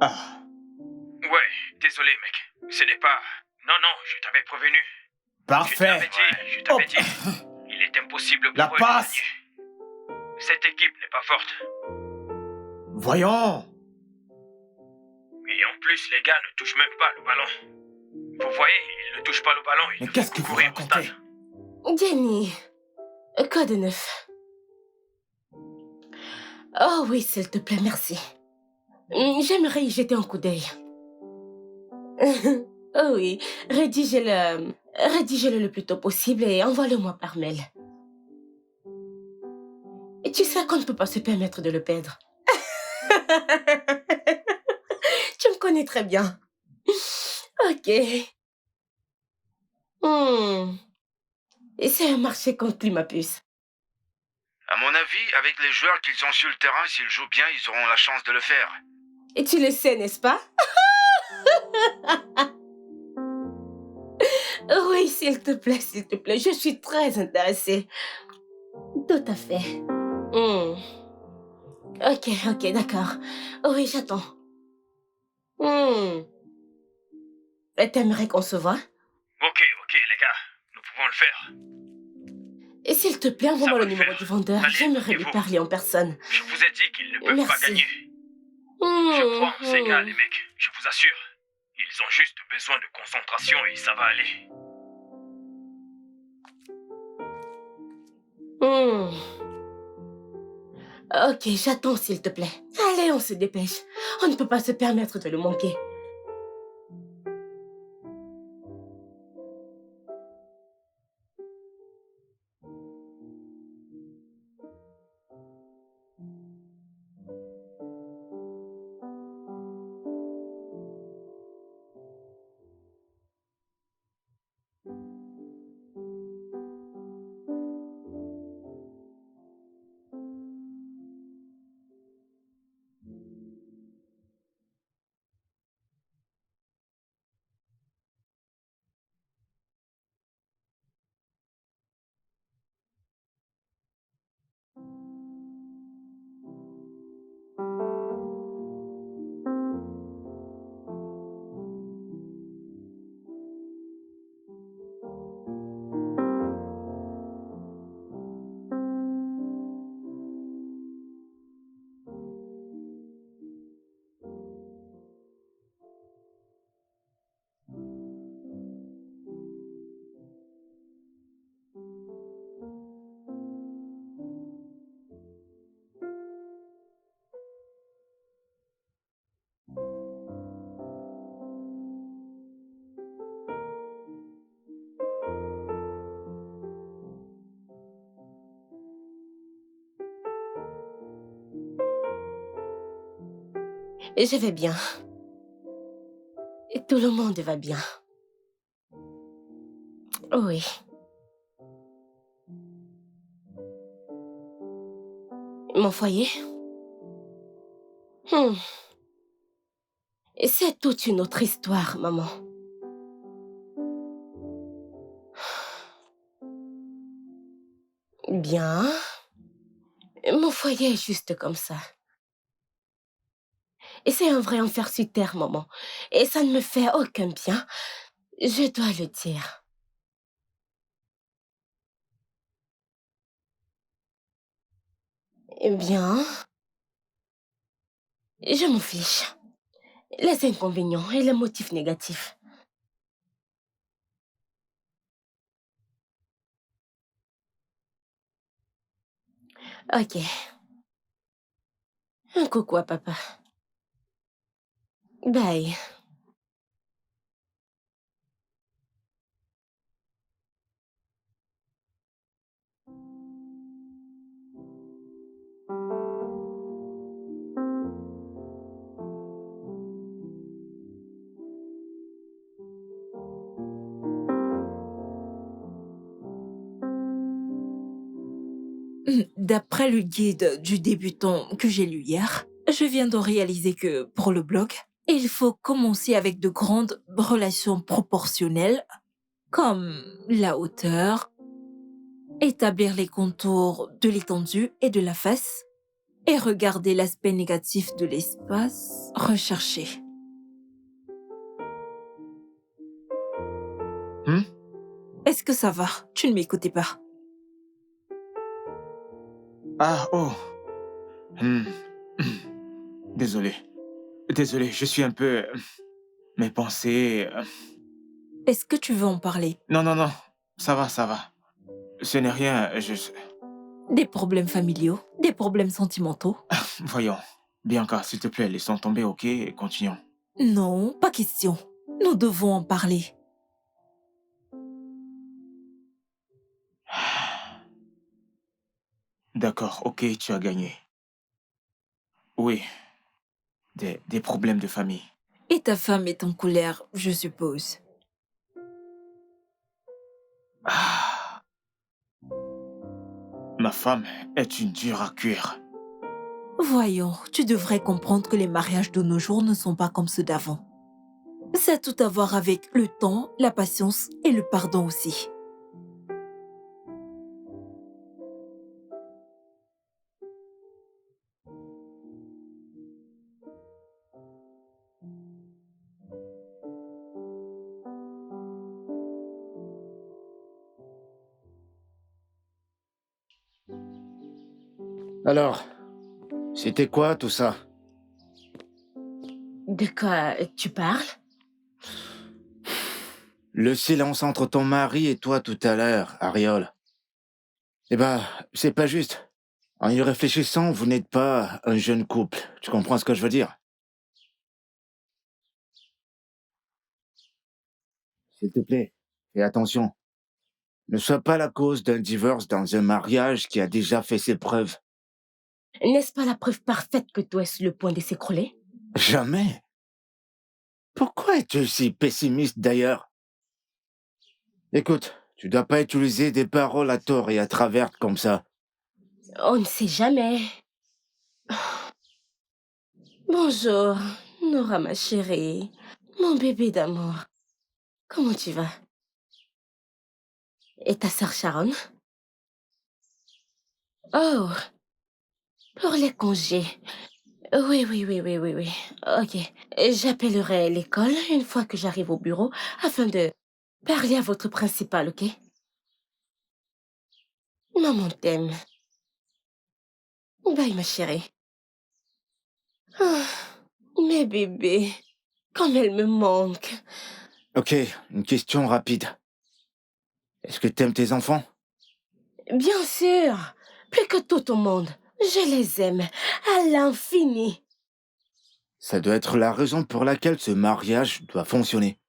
Ah, Ouais, désolé, mec. Ce n'est pas... Non, non, je t'avais prévenu. parfait. Je t'avais Hop. dit. Il est impossible pour La eux de passe. gagner. Cette équipe n'est pas forte. Voyons. Et en plus, les gars ne touchent même pas le ballon. Vous voyez, ils ne touchent pas le ballon. Ils Mais ne qu'est-ce font que vous courir au racontez? stade. Jenny, code 9. Oh oui, s'il te plaît, merci. J'aimerais y jeter un coup d'œil. Oh oui, rédigez-le le plus tôt possible et envoie-le-moi par mail. Et tu sais qu'on ne peut pas se permettre de le perdre. Tu me connais très bien. Ok. Et c'est un marché conclu, ma puce. À mon avis, avec les joueurs qu'ils ont sur le terrain, s'ils jouent bien, ils auront la chance de le faire. Et tu le sais, n'est-ce pas? Oui, s'il te plaît, je suis très intéressée. Tout à fait. Ok, d'accord. Oui, j'attends. Et t'aimerais qu'on se voit? Ok, les gars. Nous pouvons le faire. Et s'il te plaît, envoie-moi Ça le va le numéro faire. du vendeur. Allez, J'aimerais lui mettez-vous. parler en personne. Je vous ai dit qu'ils ne peuvent pas Merci. gagner. Je crois en ces gars, les mecs. Je vous assure. Ils ont juste besoin de concentration et ça va aller. Ok, j'attends, s'il te plaît. Allez, on se dépêche. On ne peut pas se permettre de le manquer. Et je vais bien. Et tout le monde va bien. Oui. Mon foyer? Hmm. Et c'est toute une autre histoire, maman. Bien. Mon foyer est juste comme ça. Et c'est un vrai enfer sur terre, maman. Et ça ne me fait aucun bien. Je dois le dire. Eh bien, je m'en fiche. Les inconvénients et les motifs négatifs. Ok. Un coucou à papa. Bye. D'après le guide du débutant que j'ai lu hier, je viens de réaliser que pour le blog, il faut commencer avec de grandes relations proportionnelles, comme la hauteur, établir les contours de l'étendue et de la face, et regarder l'aspect négatif de l'espace recherché. Hmm? Est-ce que ça va? Tu ne m'écoutais pas. Ah, oh. Hmm. Désolé. Désolé, je suis un peu... Mes pensées... Est-ce que tu veux en parler? Non, non, non. Ça va, ça va. Ce n'est rien, Des problèmes familiaux? Des problèmes sentimentaux? Voyons. Bianca, s'il te plaît, laissons tomber, ok? Et continuons. Non, pas question. Nous devons en parler. D'accord, ok, tu as gagné. Oui, des problèmes de famille. Et ta femme est en colère, je suppose. Ah, ma femme est une dure à cuire. Voyons, tu devrais comprendre que les mariages de nos jours ne sont pas comme ceux d'avant. Ça a tout à voir avec le temps, la patience et le pardon aussi. Alors, c'était quoi tout ça? De quoi tu parles? Le silence entre ton mari et toi tout à l'heure, Ariol. Eh ben, c'est pas juste. En y réfléchissant, vous n'êtes pas un jeune couple. Tu comprends ce que je veux dire? S'il te plaît, fais attention. Ne sois pas la cause d'un divorce dans un mariage qui a déjà fait ses preuves. N'est-ce pas la preuve parfaite que tout est sur le point de s'écrouler? Jamais. Pourquoi es-tu si pessimiste d'ailleurs? Écoute, tu dois pas utiliser des paroles à tort et à travers comme ça. On ne sait jamais. Bonjour, Nora ma chérie. Mon bébé d'amour. Comment tu vas? Et ta sœur Sharon? Oh, pour les congés. Oui, oui, oui, oui, oui, oui. Ok. J'appellerai l'école une fois que j'arrive au bureau afin de parler à votre principal, ok? Maman t'aime. Bye, ma chérie. Ah, mes bébés, comme elles me manquent. Ok, une question rapide. Est-ce que t'aimes tes enfants? Bien sûr, plus que tout au monde. Je les aime à l'infini. Ça doit être la raison pour laquelle ce mariage doit fonctionner.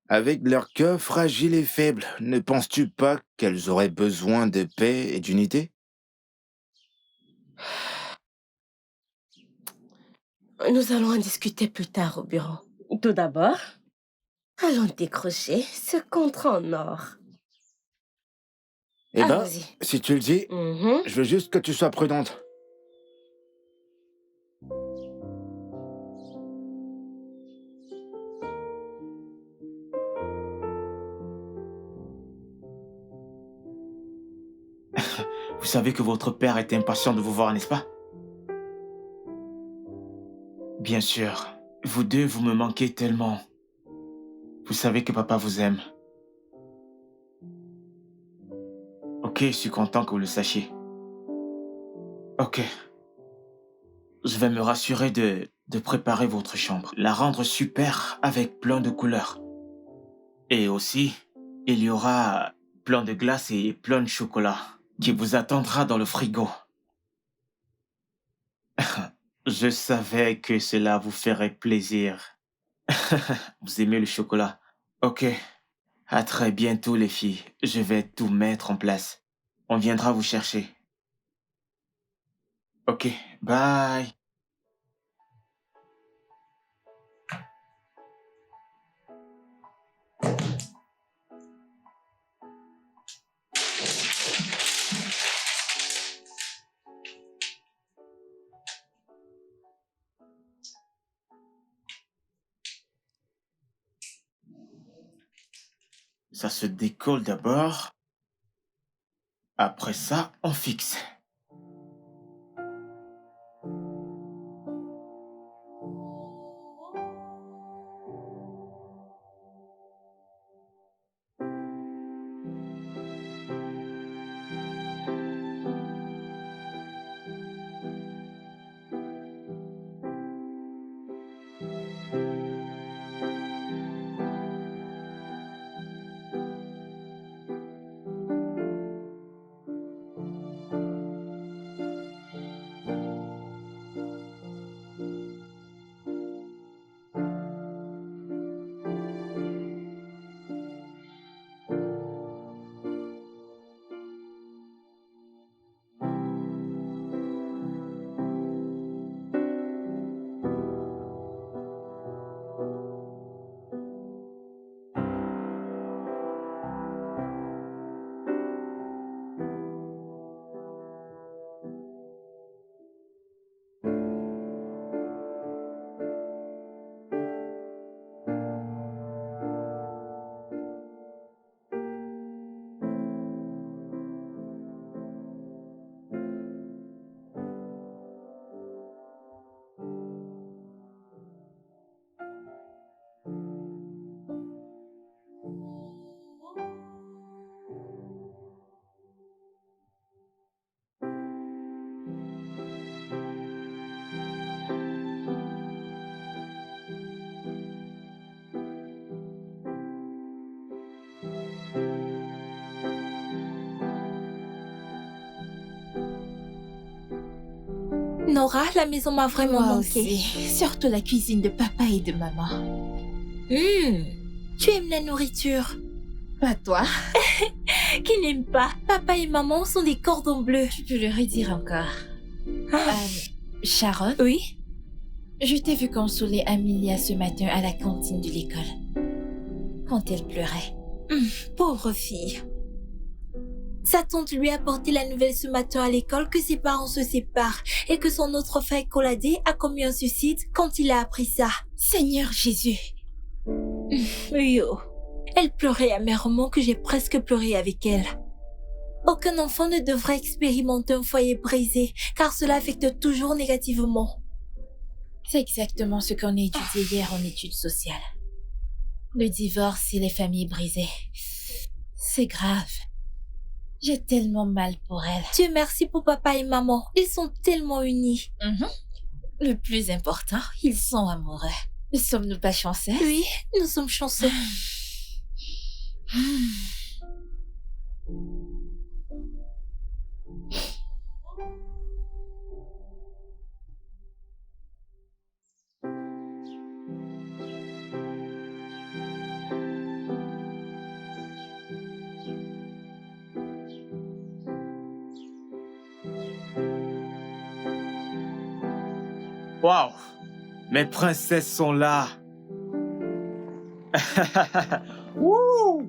Avec leur cœur fragile et faible, ne penses-tu pas qu'elles auraient besoin de paix et d'unité? Nous allons en discuter plus tard au bureau. Tout d'abord, allons décrocher ce contrat en or. Eh ben, Allons-y. si tu le dis, Mhm. je veux juste que tu sois prudente. Vous savez que votre père est impatient de vous voir, n'est-ce pas? Bien sûr. Vous deux, vous me manquez tellement. Vous savez que papa vous aime. Ok, je suis content que vous le sachiez. Ok. Je vais me rassurer de préparer votre chambre. La rendre super avec plein de couleurs. Et aussi, il y aura plein de glace et plein de chocolat qui vous attendra dans le frigo. Je savais que cela vous ferait plaisir. Vous aimez le chocolat? Ok. À très bientôt, les filles. Je vais tout mettre en place. On viendra vous chercher. Ok. Bye. Ça se décolle d'abord. Après ça, on fixe. Nora, la maison m'a vraiment Moi manqué. aussi. Surtout la cuisine de papa et de maman. Tu aimes la nourriture? Pas toi. Qui n'aime pas? Papa et maman sont des cordons bleus. Tu peux le redire encore. Sharon, Oui? je t'ai vu consoler Amelia ce matin à la cantine de l'école. Quand elle pleurait. Pauvre fille. Sa tante lui a apporté la nouvelle ce matin à l'école que ses parents se séparent et que son autre frère Colladé a commis un suicide quand il a appris ça. Seigneur Jésus. Oui, oh. Elle pleurait amèrement que j'ai presque pleuré avec elle. Aucun enfant ne devrait expérimenter un foyer brisé car cela affecte toujours négativement. C'est exactement ce qu'on a étudié hier en études sociales. Le divorce et les familles brisées. C'est grave. J'ai tellement mal pour elle. Dieu merci pour papa et maman. Ils sont tellement unis. Le plus important, ils sont amoureux. Ne sommes-nous pas chanceux? Oui, nous sommes chanceux. Waouh! Mes princesses sont là. Wouh!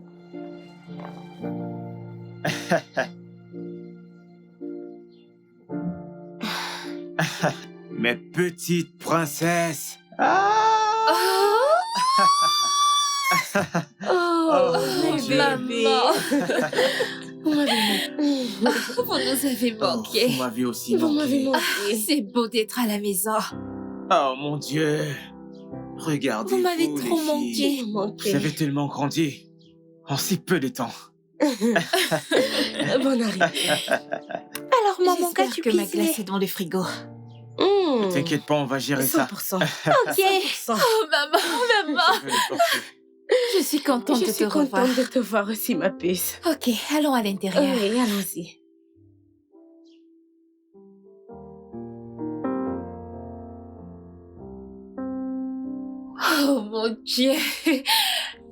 Mes petites princesses. Ah! Oh, mon mes Dieu. Maman, Vous m'avez manqué. vous nous avez Oh, manqué. vous m'avez aussi Vous m'avez manqué. manqué. C'est beau d'être à la maison. Oh mon Dieu. Regardez-vous, Vous m'avez trop les filles. Vous m'avez Vous manqué. avez tellement grandi en si peu de temps. Bonne arrivée. Alors, maman, J'espère qu'as-tu que ma cuisiné? glace est dans le frigo. T'inquiète pas, on va gérer ça. 100%. Ok. 100%. Oh, maman. Je vais le porter. Je suis contente Je de suis te revoir. contente de te voir aussi, ma puce. Ok, allons à l'intérieur. Oui, allons-y. Oh mon Dieu.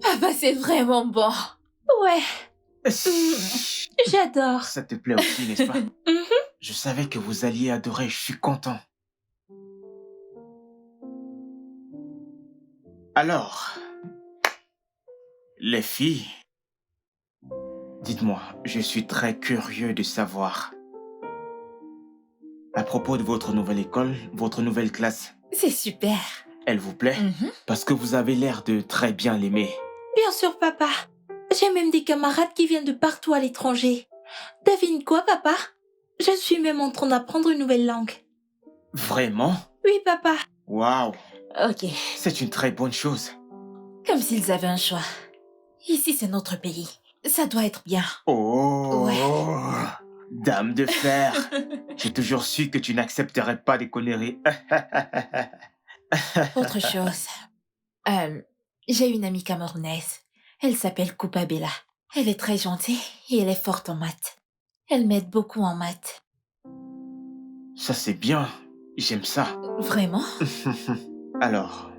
Papa, c'est vraiment bon. Ouais, j'adore. Ça te plaît aussi, n'est-ce pas? Je savais que vous alliez adorer, je suis content. Alors, les filles, dites-moi, je suis très curieux de savoir. À propos de votre nouvelle école, votre nouvelle classe, C'est super. elle vous plaît? Parce que vous avez l'air de très bien l'aimer. Bien sûr, papa. J'ai même des camarades qui viennent de partout à l'étranger. Devine quoi, papa? Je suis même en train d'apprendre une nouvelle langue. Vraiment? Oui, papa. Waouh, Ok. c'est une très bonne chose. Comme s'ils avaient un choix. Ici, c'est notre pays. Ça doit être bien. Oh, Ouais. dame de fer. J'ai toujours su que tu n'accepterais pas des conneries. Autre chose. J'ai une amie camerounaise. Elle s'appelle Koupa Bella. Elle est très gentille et elle est forte en maths. Elle m'aide beaucoup en maths. Ça c'est bien, j'aime ça. Vraiment? Alors,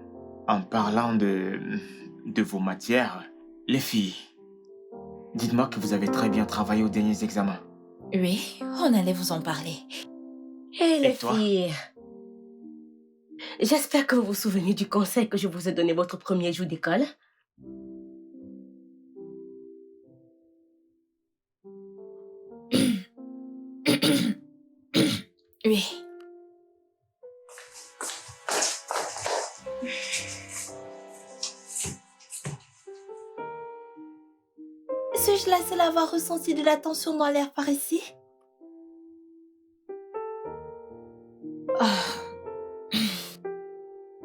en parlant de vos matières, les filles, dites-moi que vous avez très bien travaillé aux derniers examens. Oui, on allait vous en parler. Et les toi? filles, j'espère que vous vous souvenez du conseil que je vous ai donné votre premier jour d'école. Oui. Suis-je la seule à avoir ressenti de la tension dans l'air par ici?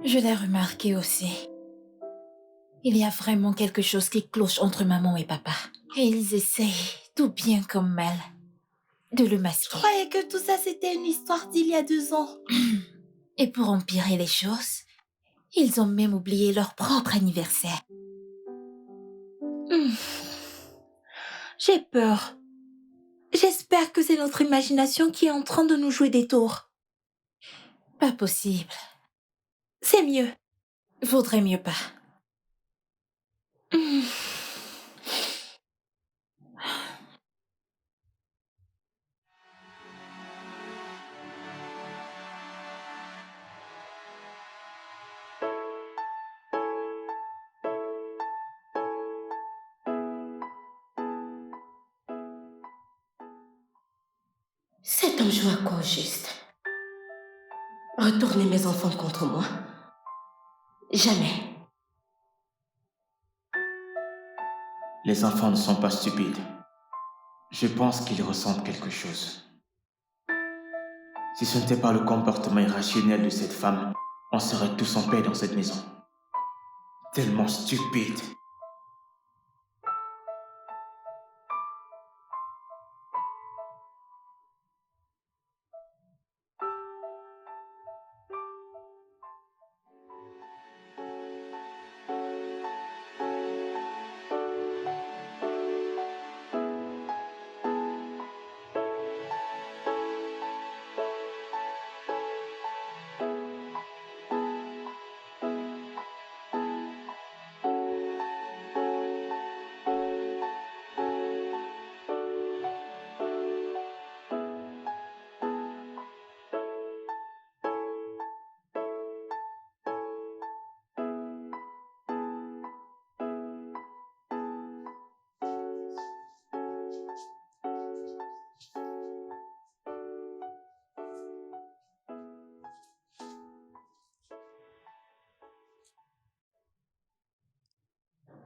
Je l'ai remarqué aussi. Il y a vraiment quelque chose qui cloche entre maman et papa. Et ils essayent, tout bien comme mal, de le Je masquer. croyais que tout ça c'était une histoire d'il y a 2 ans. Et pour empirer les choses, ils ont même oublié leur propre anniversaire. J'ai peur. J'espère que c'est notre imagination qui est en train de nous jouer des tours. Pas possible. C'est mieux. Vaudrait mieux pas. Cet homme joue à quoi au juste? Retourner mes enfants contre moi? Jamais. Les enfants ne sont pas stupides. Je pense qu'ils ressentent quelque chose. Si ce n'était pas le comportement irrationnel de cette femme, on serait tous en paix dans cette maison. Tellement stupide.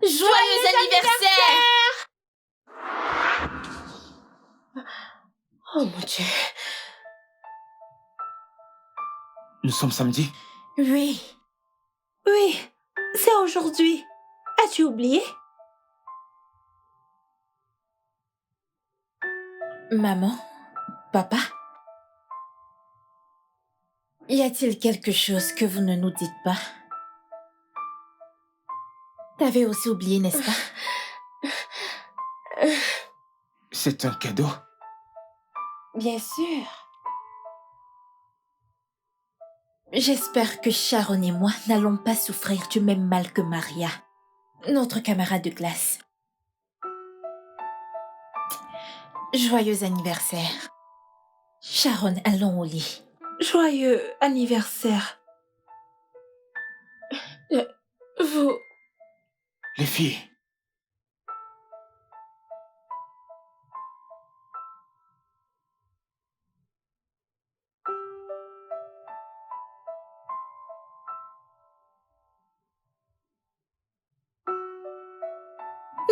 Joyeux anniversaire! Oh mon Dieu. Nous sommes samedi? Oui. Oui, c'est aujourd'hui. As-tu oublié? Maman, papa, y a-t-il quelque chose que vous ne nous dites pas? T'avais aussi oublié, n'est-ce pas? C'est un cadeau? Bien sûr. J'espère que Sharon et moi n'allons pas souffrir du même mal que Maria, notre camarade de classe. Joyeux anniversaire. Sharon, allons au lit. Joyeux anniversaire. Vous... Les filles.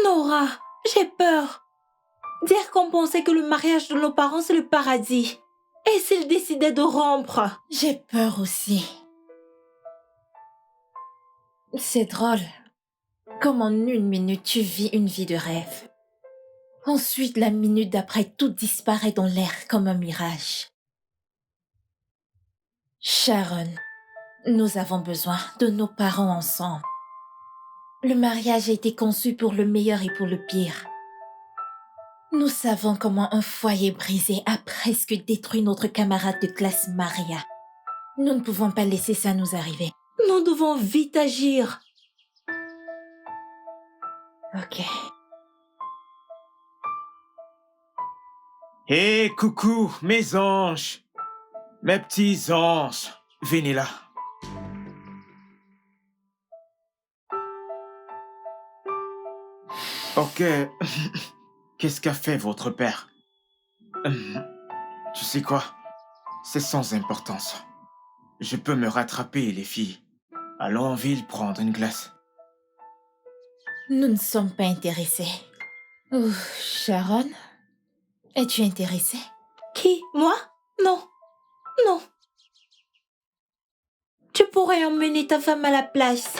Nora, j'ai peur. Dire qu'on pensait que le mariage de nos parents, c'est le paradis. Et s'ils décidaient de rompre? J'ai peur aussi. C'est drôle. Comme en une minute, tu vis une vie de rêve. Ensuite, la minute d'après, tout disparaît dans l'air comme un mirage. Sharon, nous avons besoin de nos parents ensemble. Le mariage a été conçu pour le meilleur et pour le pire. Nous savons comment un foyer brisé a presque détruit notre camarade de classe Maria. Nous ne pouvons pas laisser ça nous arriver. Nous devons vite agir. Ok. Hé, coucou, mes anges. Mes petits anges. Venez là. Ok. Qu'est-ce qu'a fait votre père? Tu sais quoi? C'est sans importance. Je peux me rattraper, les filles. Allons en ville prendre une glace. Nous ne sommes pas intéressés. Ouf, Sharon, es-tu intéressée? Qui? Moi? Non. Non. Tu pourrais emmener ta femme à la place.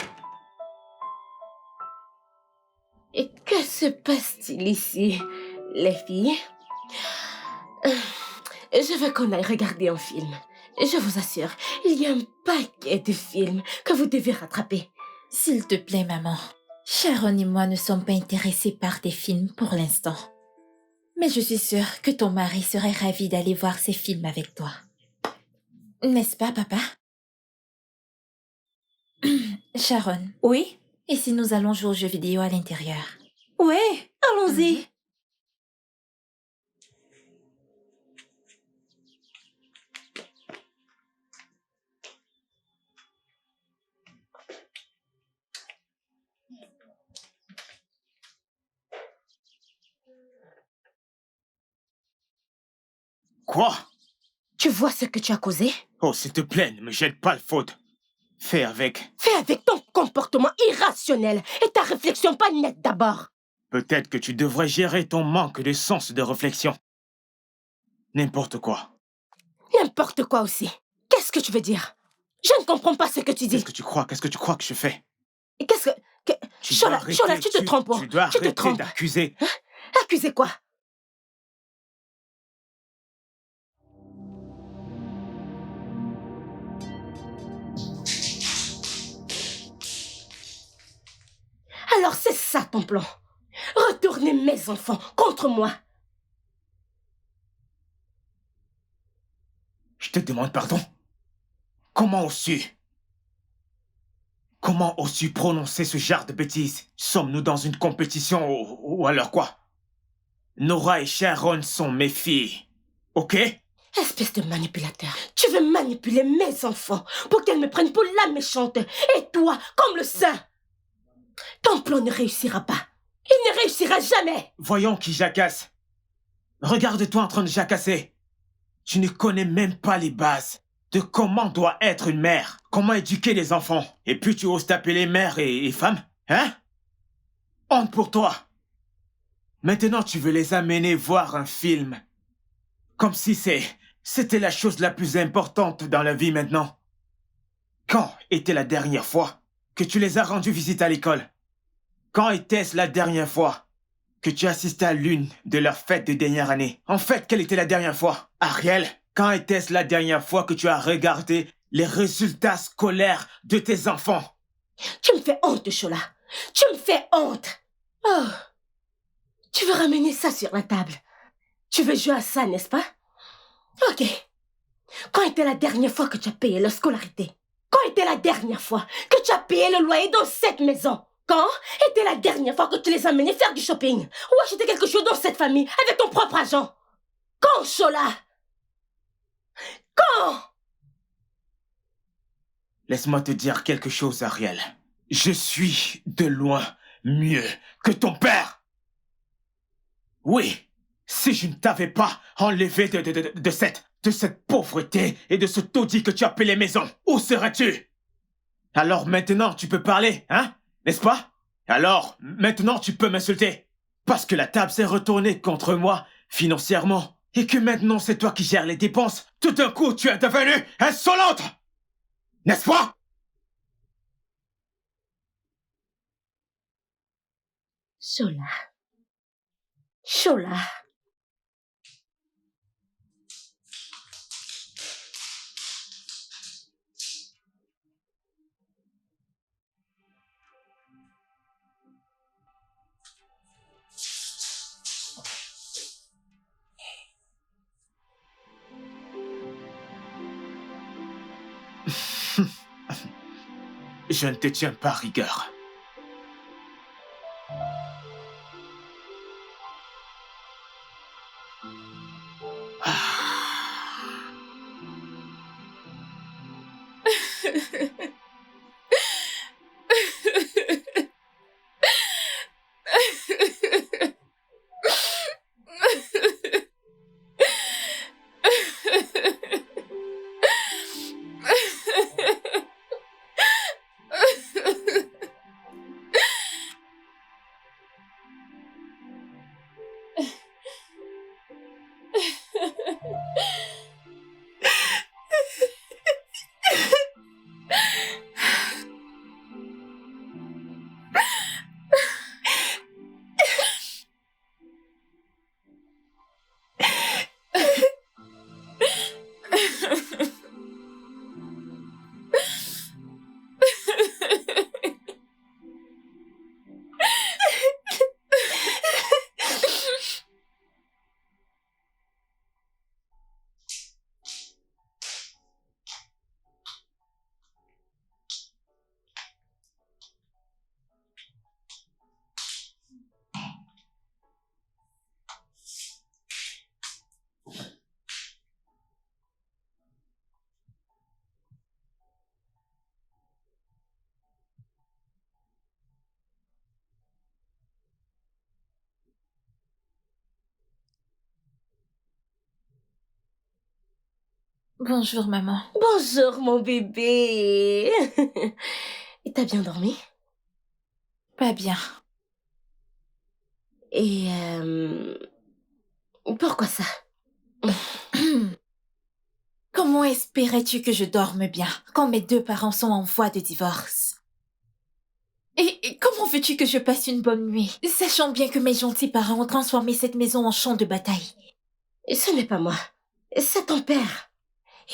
Et que se passe-t-il ici, les filles? Je veux qu'on aille regarder un film. Je vous assure, il y a un paquet de films que vous devez rattraper. S'il te plaît, maman. Sharon et moi ne sommes pas intéressés par des films pour l'instant. Mais je suis sûre que ton mari serait ravi d'aller voir ces films avec toi. N'est-ce pas, papa? Sharon. Oui? Et si nous allons jouer aux jeux vidéo à l'intérieur? Oui, allons-y. Quoi? Tu vois ce que tu as causé? Oh, s'il te plaît, ne me jette pas le faute. Fais avec. Fais avec ton comportement irrationnel et ta réflexion pas nette d'abord. Peut-être que tu devrais gérer ton manque de sens de réflexion. N'importe quoi. N'importe quoi aussi. Qu'est-ce que tu veux dire? Je ne comprends pas ce que tu dis. Qu'est-ce que tu crois que je fais? Et qu'est-ce que... Chola, tu te trompes. Tu dois Tu te arrêter trompes. d'accuser. Accuser quoi? Alors c'est ça ton plan. Retourner mes enfants contre moi. Je te demande pardon. Comment oses-tu? Comment oses-tu prononcer ce genre de bêtises? Sommes-nous dans une compétition ou alors quoi? Nora et Sharon sont mes filles. Ok? Espèce de manipulateur. Tu veux manipuler mes enfants pour qu'elles me prennent pour la méchante. Et toi, comme le saint. Ton plan ne réussira pas. Il ne réussira jamais. Voyons qui jacasse. Regarde-toi en train de jacasser. Tu ne connais même pas les bases de comment doit être une mère, comment éduquer les enfants. Et puis tu oses t'appeler mère et femme, hein? Honte pour toi. Maintenant, tu veux les amener voir un film. Comme si c'était la chose la plus importante dans la vie maintenant. Quand était la dernière fois que tu les as rendus visite à l'école? Quand était-ce la dernière fois que tu assistais à l'une de leurs fêtes de dernière année? En fait, quelle était la dernière fois? Ariel, quand était-ce la dernière fois que tu as regardé les résultats scolaires de tes enfants? Tu me fais honte, Chola. Tu me fais honte. Oh, tu veux ramener ça sur la table. Tu veux jouer à ça, n'est-ce pas? Ok. Quand était la dernière fois que tu as payé leur scolarité? Quand était la dernière fois que tu as payé le loyer dans cette maison? Quand était la dernière fois que tu les as menés faire du shopping ou acheter quelque chose dans cette famille avec ton propre argent? Quand, Chola? Quand? Laisse-moi te dire quelque chose, Ariel. Je suis de loin mieux que ton père. Oui, si je ne t'avais pas enlevé de cette pauvreté et de ce taudis que tu appelais maison, où serais-tu? Alors maintenant, tu peux parler, hein? N'est-ce pas? Alors, maintenant, tu peux m'insulter. Parce que la table s'est retournée contre moi, financièrement, et que maintenant, c'est toi qui gères les dépenses. Tout d'un coup, tu es devenue insolente! N'est-ce pas? Chola. Chola. Je ne te tiens pas rigueur. Bonjour, maman. Bonjour, mon bébé. Et t'as bien dormi? Pas bien. Et pourquoi ça? Comment espérais-tu que je dorme bien quand mes deux parents sont en voie de divorce? Et comment veux-tu que je passe une bonne nuit, sachant bien que mes gentils parents ont transformé cette maison en champ de bataille? Ce n'est pas moi. C'est ton père.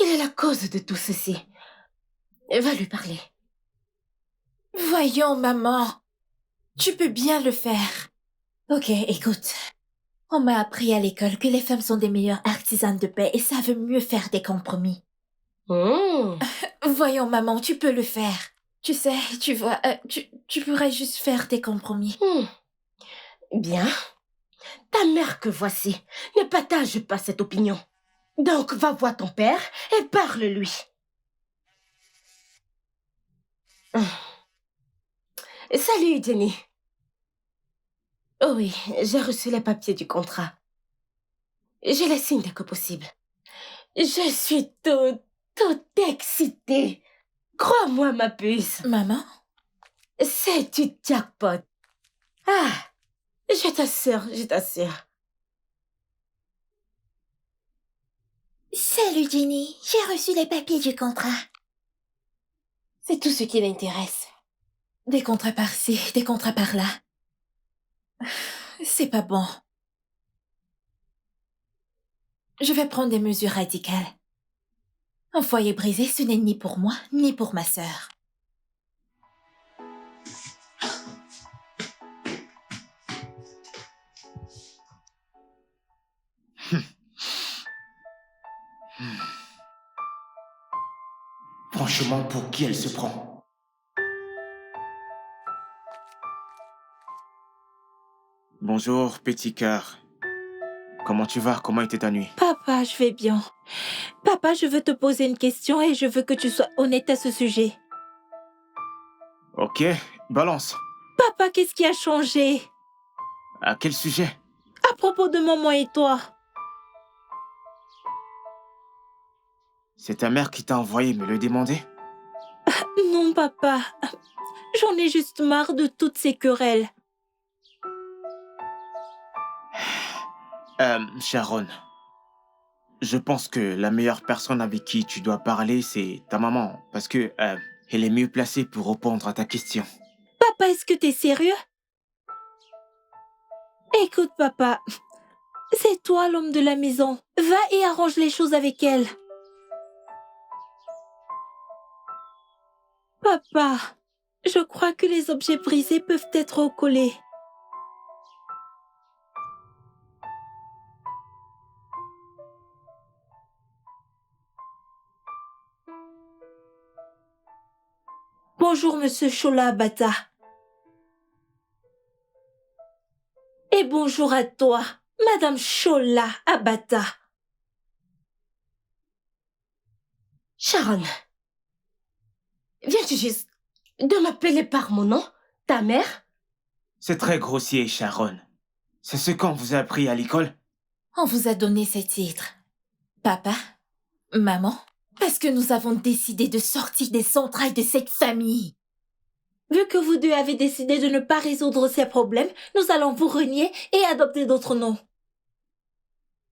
Il est la cause de tout ceci. Va lui parler. Voyons, maman. Tu peux bien le faire. Ok, écoute. On m'a appris à l'école que les femmes sont des meilleures artisanes de paix et savent mieux faire des compromis. Voyons, maman, tu peux le faire. Tu sais, tu vois, tu pourrais juste faire des compromis. Bien. Ta mère que voici ne partage pas cette opinion. Donc, va voir ton père et parle-lui. Salut, Jenny. Oh oui, j'ai reçu les papiers du contrat. Je les signe dès que possible. Je suis toute excitée. Crois-moi, ma puce. Maman? C'est du jackpot. Ah, je t'assure, je t'assure. Salut Jenny, j'ai reçu les papiers du contrat. C'est tout ce qui l'intéresse. Des contrats par-ci, des contrats par-là. C'est pas bon. Je vais prendre des mesures radicales. Un foyer brisé, ce n'est ni pour moi, ni pour ma sœur. Franchement, pour qui elle se prend? Bonjour, petit cœur. Comment tu vas? Comment était ta nuit? Papa, je vais bien. Papa, je veux te poser une question et je veux que tu sois honnête à ce sujet. Ok, balance. Papa, qu'est-ce qui a changé? À quel sujet? À propos de maman et toi. C'est ta mère qui t'a envoyé me le demander? Non, papa. J'en ai juste marre de toutes ces querelles. Sharon, je pense que la meilleure personne avec qui tu dois parler, c'est ta maman, parce que elle est mieux placée pour répondre à ta question. Papa, est-ce que t'es sérieux? Écoute, papa. C'est toi l'homme de la maison. Va et arrange les choses avec elle. Papa, je crois que les objets brisés peuvent être recollés. Bonjour, monsieur Chola Abata. Et bonjour à toi, madame Chola Abata. Sharon, viens-tu juste de m'appeler par mon nom, ta mère? C'est très grossier, Sharon. C'est ce qu'on vous a appris à l'école? On vous a donné ces titres. Papa, maman, parce que nous avons décidé de sortir des entrailles de cette famille. Vu que vous deux avez décidé de ne pas résoudre ces problèmes, nous allons vous renier et adopter d'autres noms.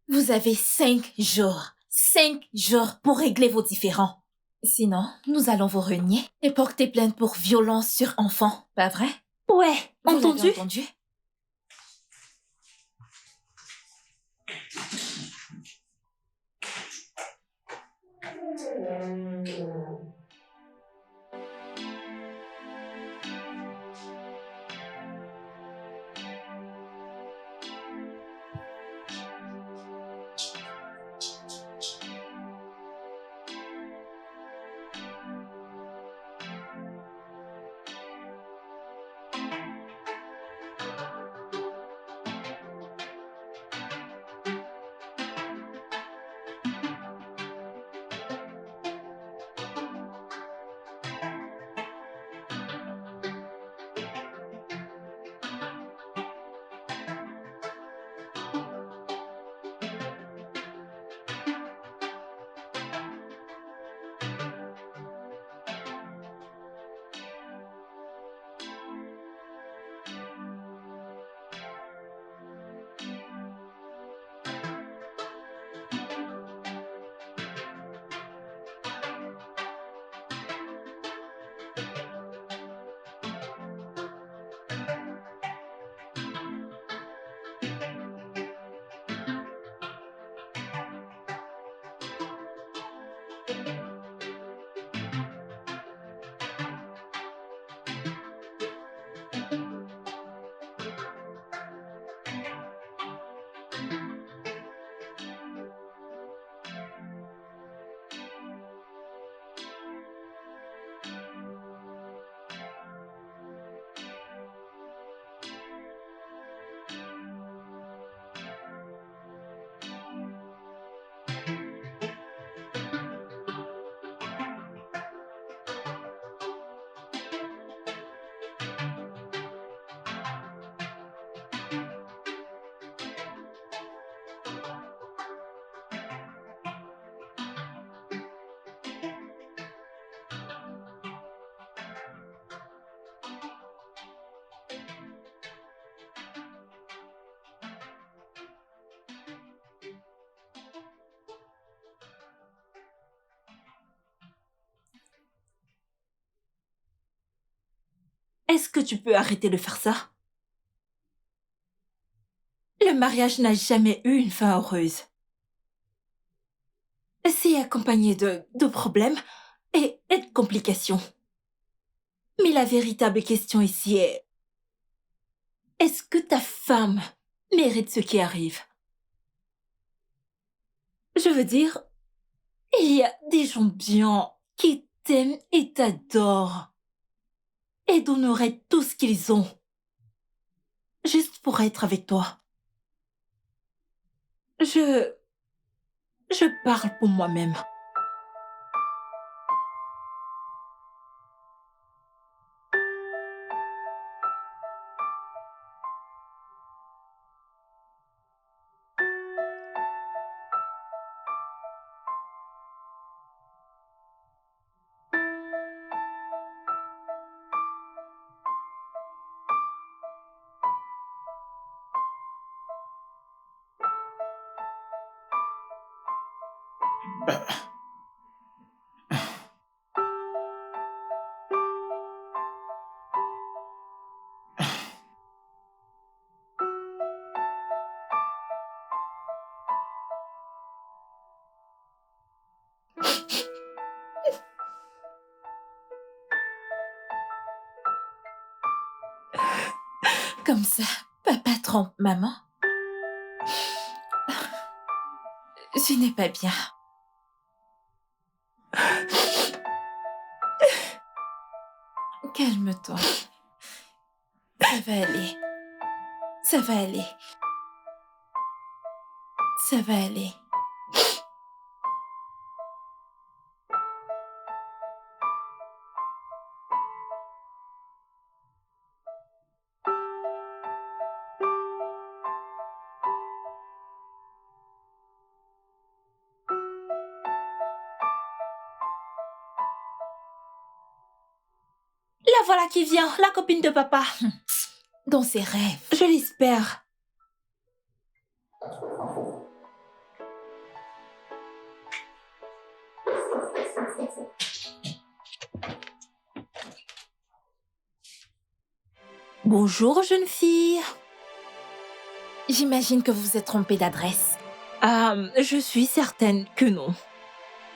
Vous avez 5 jours. 5 jours pour régler vos différends. Sinon, nous allons vous renier et porter plainte pour violence sur enfant. Pas vrai? Ouais, Vous l'avez entendu? entendu? est-ce que tu peux arrêter de faire ça? Le mariage n'a jamais eu une fin heureuse. C'est accompagné de problèmes et de complications. Mais la véritable question ici est, est-ce que ta femme mérite ce qui arrive? Je veux dire, il y a des gens bien qui t'aiment et t'adorent et donneraient tout ce qu'ils ont juste pour être avec toi. Je parle pour moi-même. Comme ça, papa trompe maman. Ce n'est pas bien. Calme-toi. Ça va aller. Ça va aller. Ça va aller. La voilà qui vient, la copine de papa. Dans ses rêves. Je l'espère. Bonjour, jeune fille. J'imagine que vous vous êtes trompée d'adresse. Je suis certaine que non.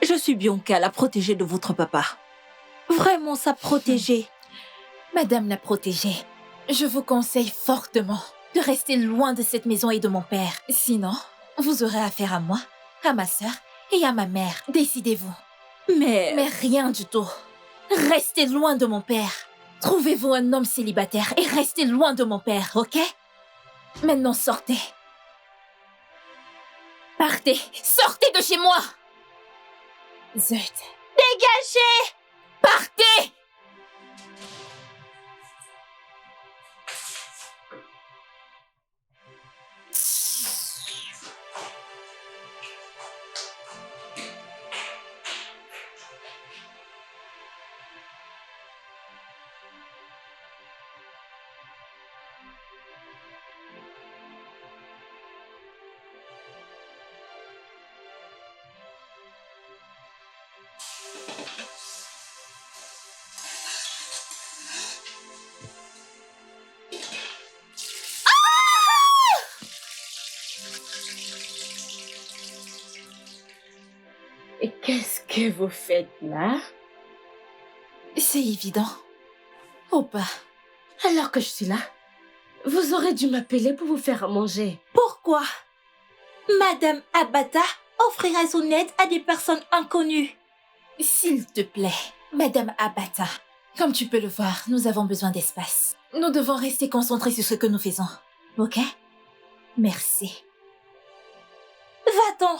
Je suis Bianca, la protégée de votre papa. Vraiment sa protégée. Madame la protégée, je vous conseille fortement de rester loin de cette maison et de mon père. Sinon, vous aurez affaire à moi, à ma sœur et à ma mère. Décidez-vous. Mais Mais rien du tout. Restez loin de mon père. Trouvez-vous un homme célibataire et restez loin de mon père, ok? Maintenant, sortez. Partez. Sortez de chez moi. Zut. dégagez! Partez. Et qu'est-ce que vous faites là? C'est évident. Ou pas? Alors que je suis là, vous aurez dû m'appeler pour vous faire à manger. Pourquoi Madame Abata offrira son aide à des personnes inconnues. S'il te plaît, Madame Abata. Comme tu peux le voir, nous avons besoin d'espace. Nous devons rester concentrés sur ce que nous faisons. Ok? Merci. Va-t'en.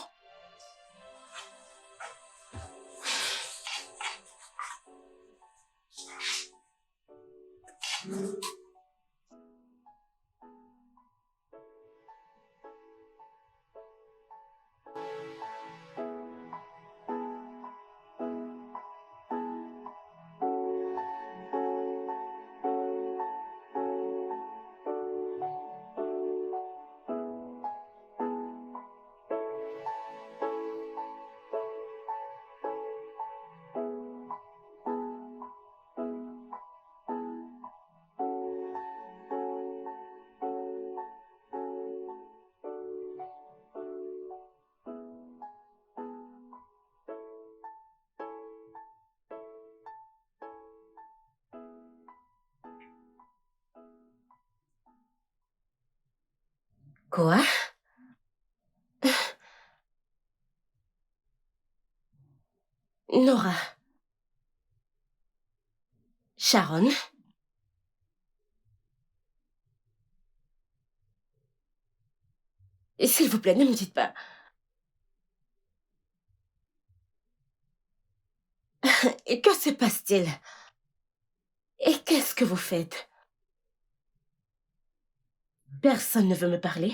Quoi? Nora. Sharon. Et s'il vous plaît, ne me dites pas. Et que se passe-t-il? Et qu'est-ce que vous faites? Personne ne veut me parler?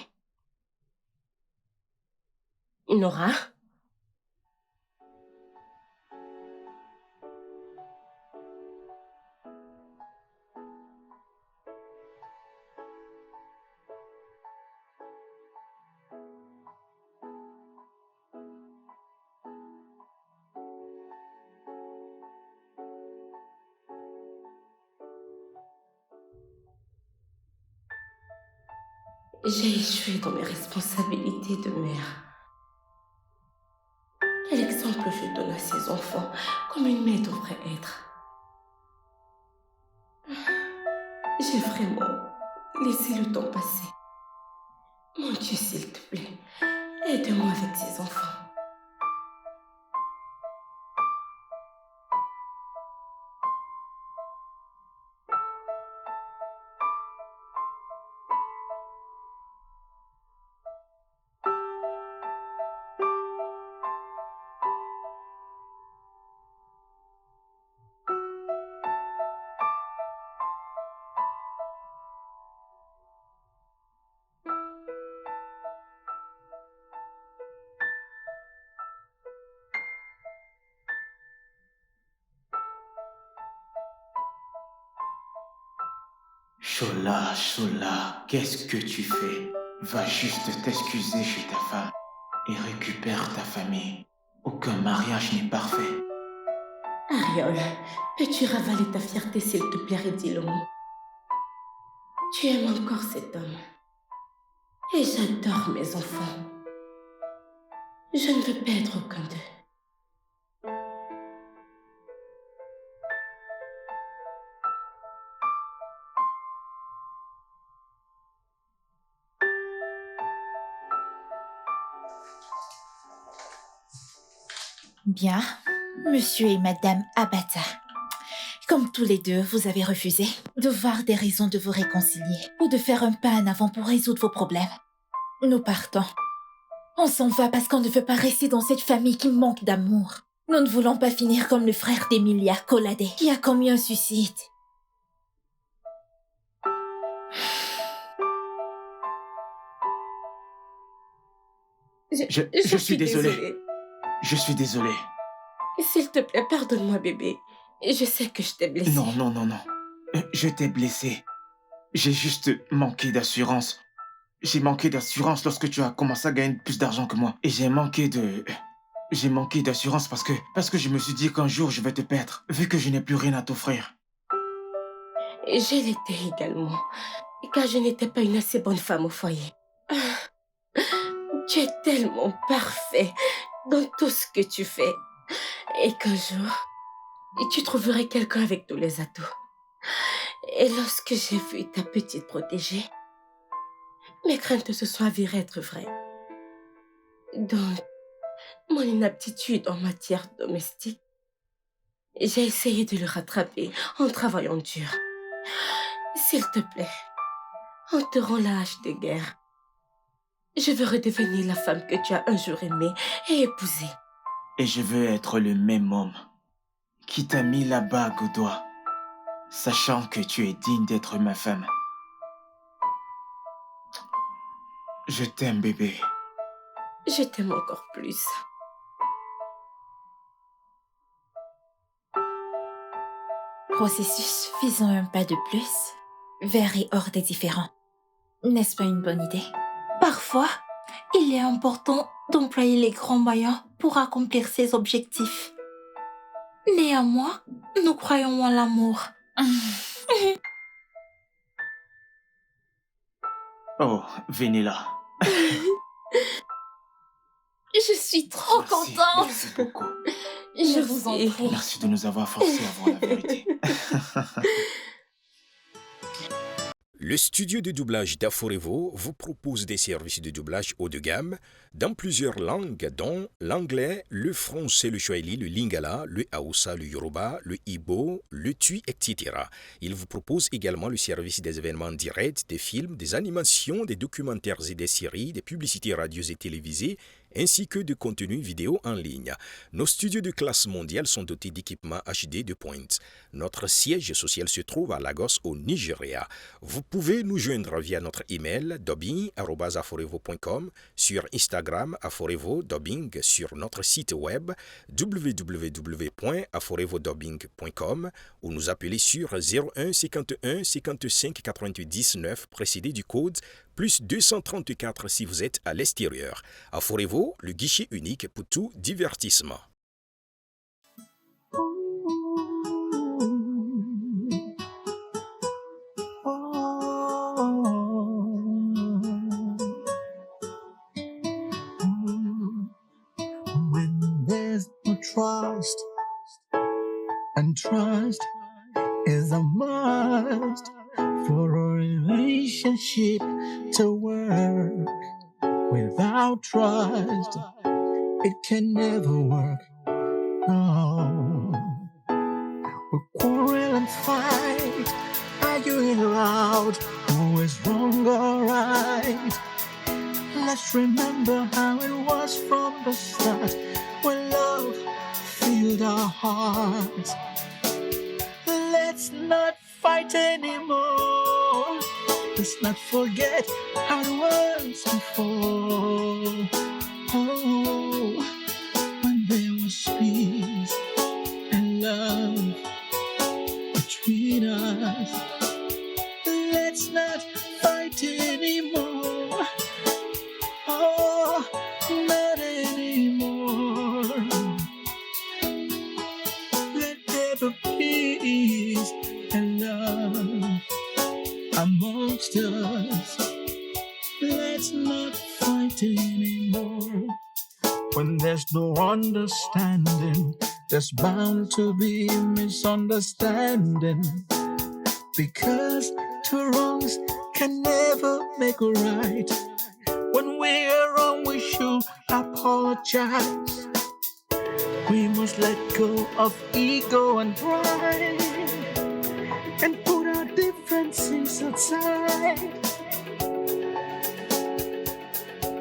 Nora? J'ai échoué dans mes responsabilités de mère. Quel exemple je donne à ces enfants comme une mère devrait être? J'ai vraiment laissé le temps passer. Mon Dieu, s'il te plaît, aide-moi avec ces enfants. Chola, Chola, qu'est-ce que tu fais? Va juste t'excuser chez ta femme et récupère ta famille. Aucun mariage n'est parfait. Ariol, peux-tu ravaler ta fierté s'il te plaît et dis le mot? Tu aimes encore cet homme. Et j'adore mes enfants. Je ne veux perdre aucun d'eux. Bien, monsieur et madame Abata. Comme tous les deux, vous avez refusé de voir des raisons de vous réconcilier ou de faire un pas en avant pour résoudre vos problèmes. Nous partons. On s'en va parce qu'on ne veut pas rester dans cette famille qui manque d'amour. Nous ne voulons pas finir comme le frère d'Emilia, Colade, qui a commis un suicide. Je suis désolé. Je suis désolé. S'il te plaît, pardonne-moi, bébé. Je sais que je t'ai blessé. Non. Je t'ai blessé. J'ai juste manqué d'assurance. J'ai manqué d'assurance lorsque tu as commencé à gagner plus d'argent que moi. Et j'ai manqué d'assurance parce que je me suis dit qu'un jour je vais te perdre, vu que je n'ai plus rien à t'offrir. Et je l'étais également, car je n'étais pas une assez bonne femme au foyer. Tu es tellement parfait dans tout ce que tu fais. Et qu'un jour, tu trouverais quelqu'un avec tous les atouts. Et lorsque j'ai vu ta petite protégée, mes craintes se sont avérées être vraies. Donc, mon inaptitude en matière domestique, j'ai essayé de le rattraper en travaillant dur. S'il te plaît, en te rend la hache de guerre. Je veux redevenir la femme que tu as un jour aimée et épousée. Et je veux être le même homme qui t'a mis la bague au doigt, sachant que tu es digne d'être ma femme. Je t'aime, bébé. Je t'aime encore plus. Processus, faisons un pas de plus vers et hors des différends. N'est-ce pas une bonne idée? Parfois, il est important d'employer les grands moyens pour accomplir ses objectifs. Néanmoins, nous croyons en l'amour. Oh, Vanilla. Je suis trop contente. Merci beaucoup. Je vous en prie. Merci de nous avoir forcés à voir la vérité. Le studio de doublage d'Aforevo vous propose des services de doublage haut de gamme dans plusieurs langues, dont l'anglais, le français, le swahili, le lingala, le hausa, le yoruba, le igbo, le tui, etc. Il vous propose également le service des événements directs, des films, des animations, des documentaires et des séries, des publicités radios et télévisées, ainsi que de contenus vidéo en ligne. Nos studios de classe mondiale sont dotés d'équipements HD de pointe. Notre siège social se trouve à Lagos, au Nigeria. Vous pouvez nous joindre via notre email dubbing@aforevo.com, sur Instagram aforevo-dubbing, sur notre site web www.aforevodubbing.com ou nous appeler sur 01 51 55 88 19 précédé du code plus 234 si vous êtes à l'extérieur. Aforevo, le guichet unique pour tout divertissement. When there's no trust, and trust is a must for a relationship to work. Without trust, it can never work. No. We quarrel and fight, arguing loud, who is wrong or right. Let's remember how it was from the start, when love filled our hearts. Let's not fight anymore. Let's not forget how it was before. Oh, when there was peace and love between us. Let's not fight anymore. Oh, not anymore. Let there be peace and love amongst us. Let's not fight anymore. When there's no understanding, there's bound to be misunderstanding. Because two wrongs can never make a right. When we are wrong, we should apologize. We must let go of ego and pride and put our differences aside.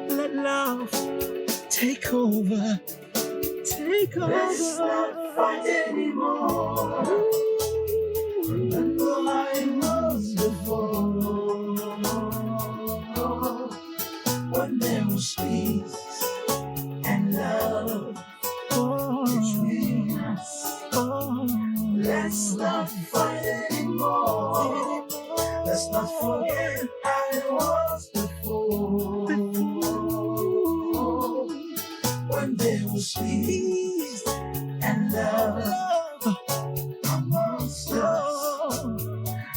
Let love take over. Take over. Let's not fight anymore. Remember how it was before. When there was peace and love between us. Let's not fight anymore. Let's not forget how it was before. When there was peace and love amongst us.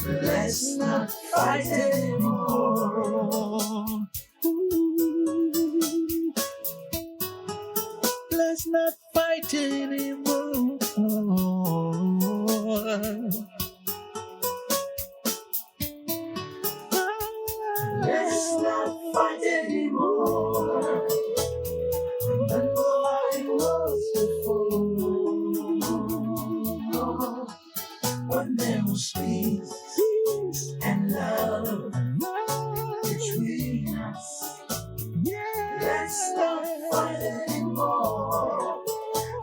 Let's not fight anymore. Let's not fight anymore. Let's not fight anymore. Remember how it was before. When there was peace and love between us. Let's not fight anymore.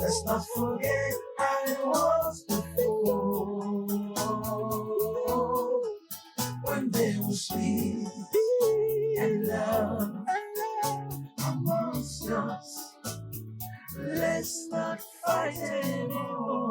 Let's not forget how it was before. When there was peace and love amongst us. Let's not fight anymore.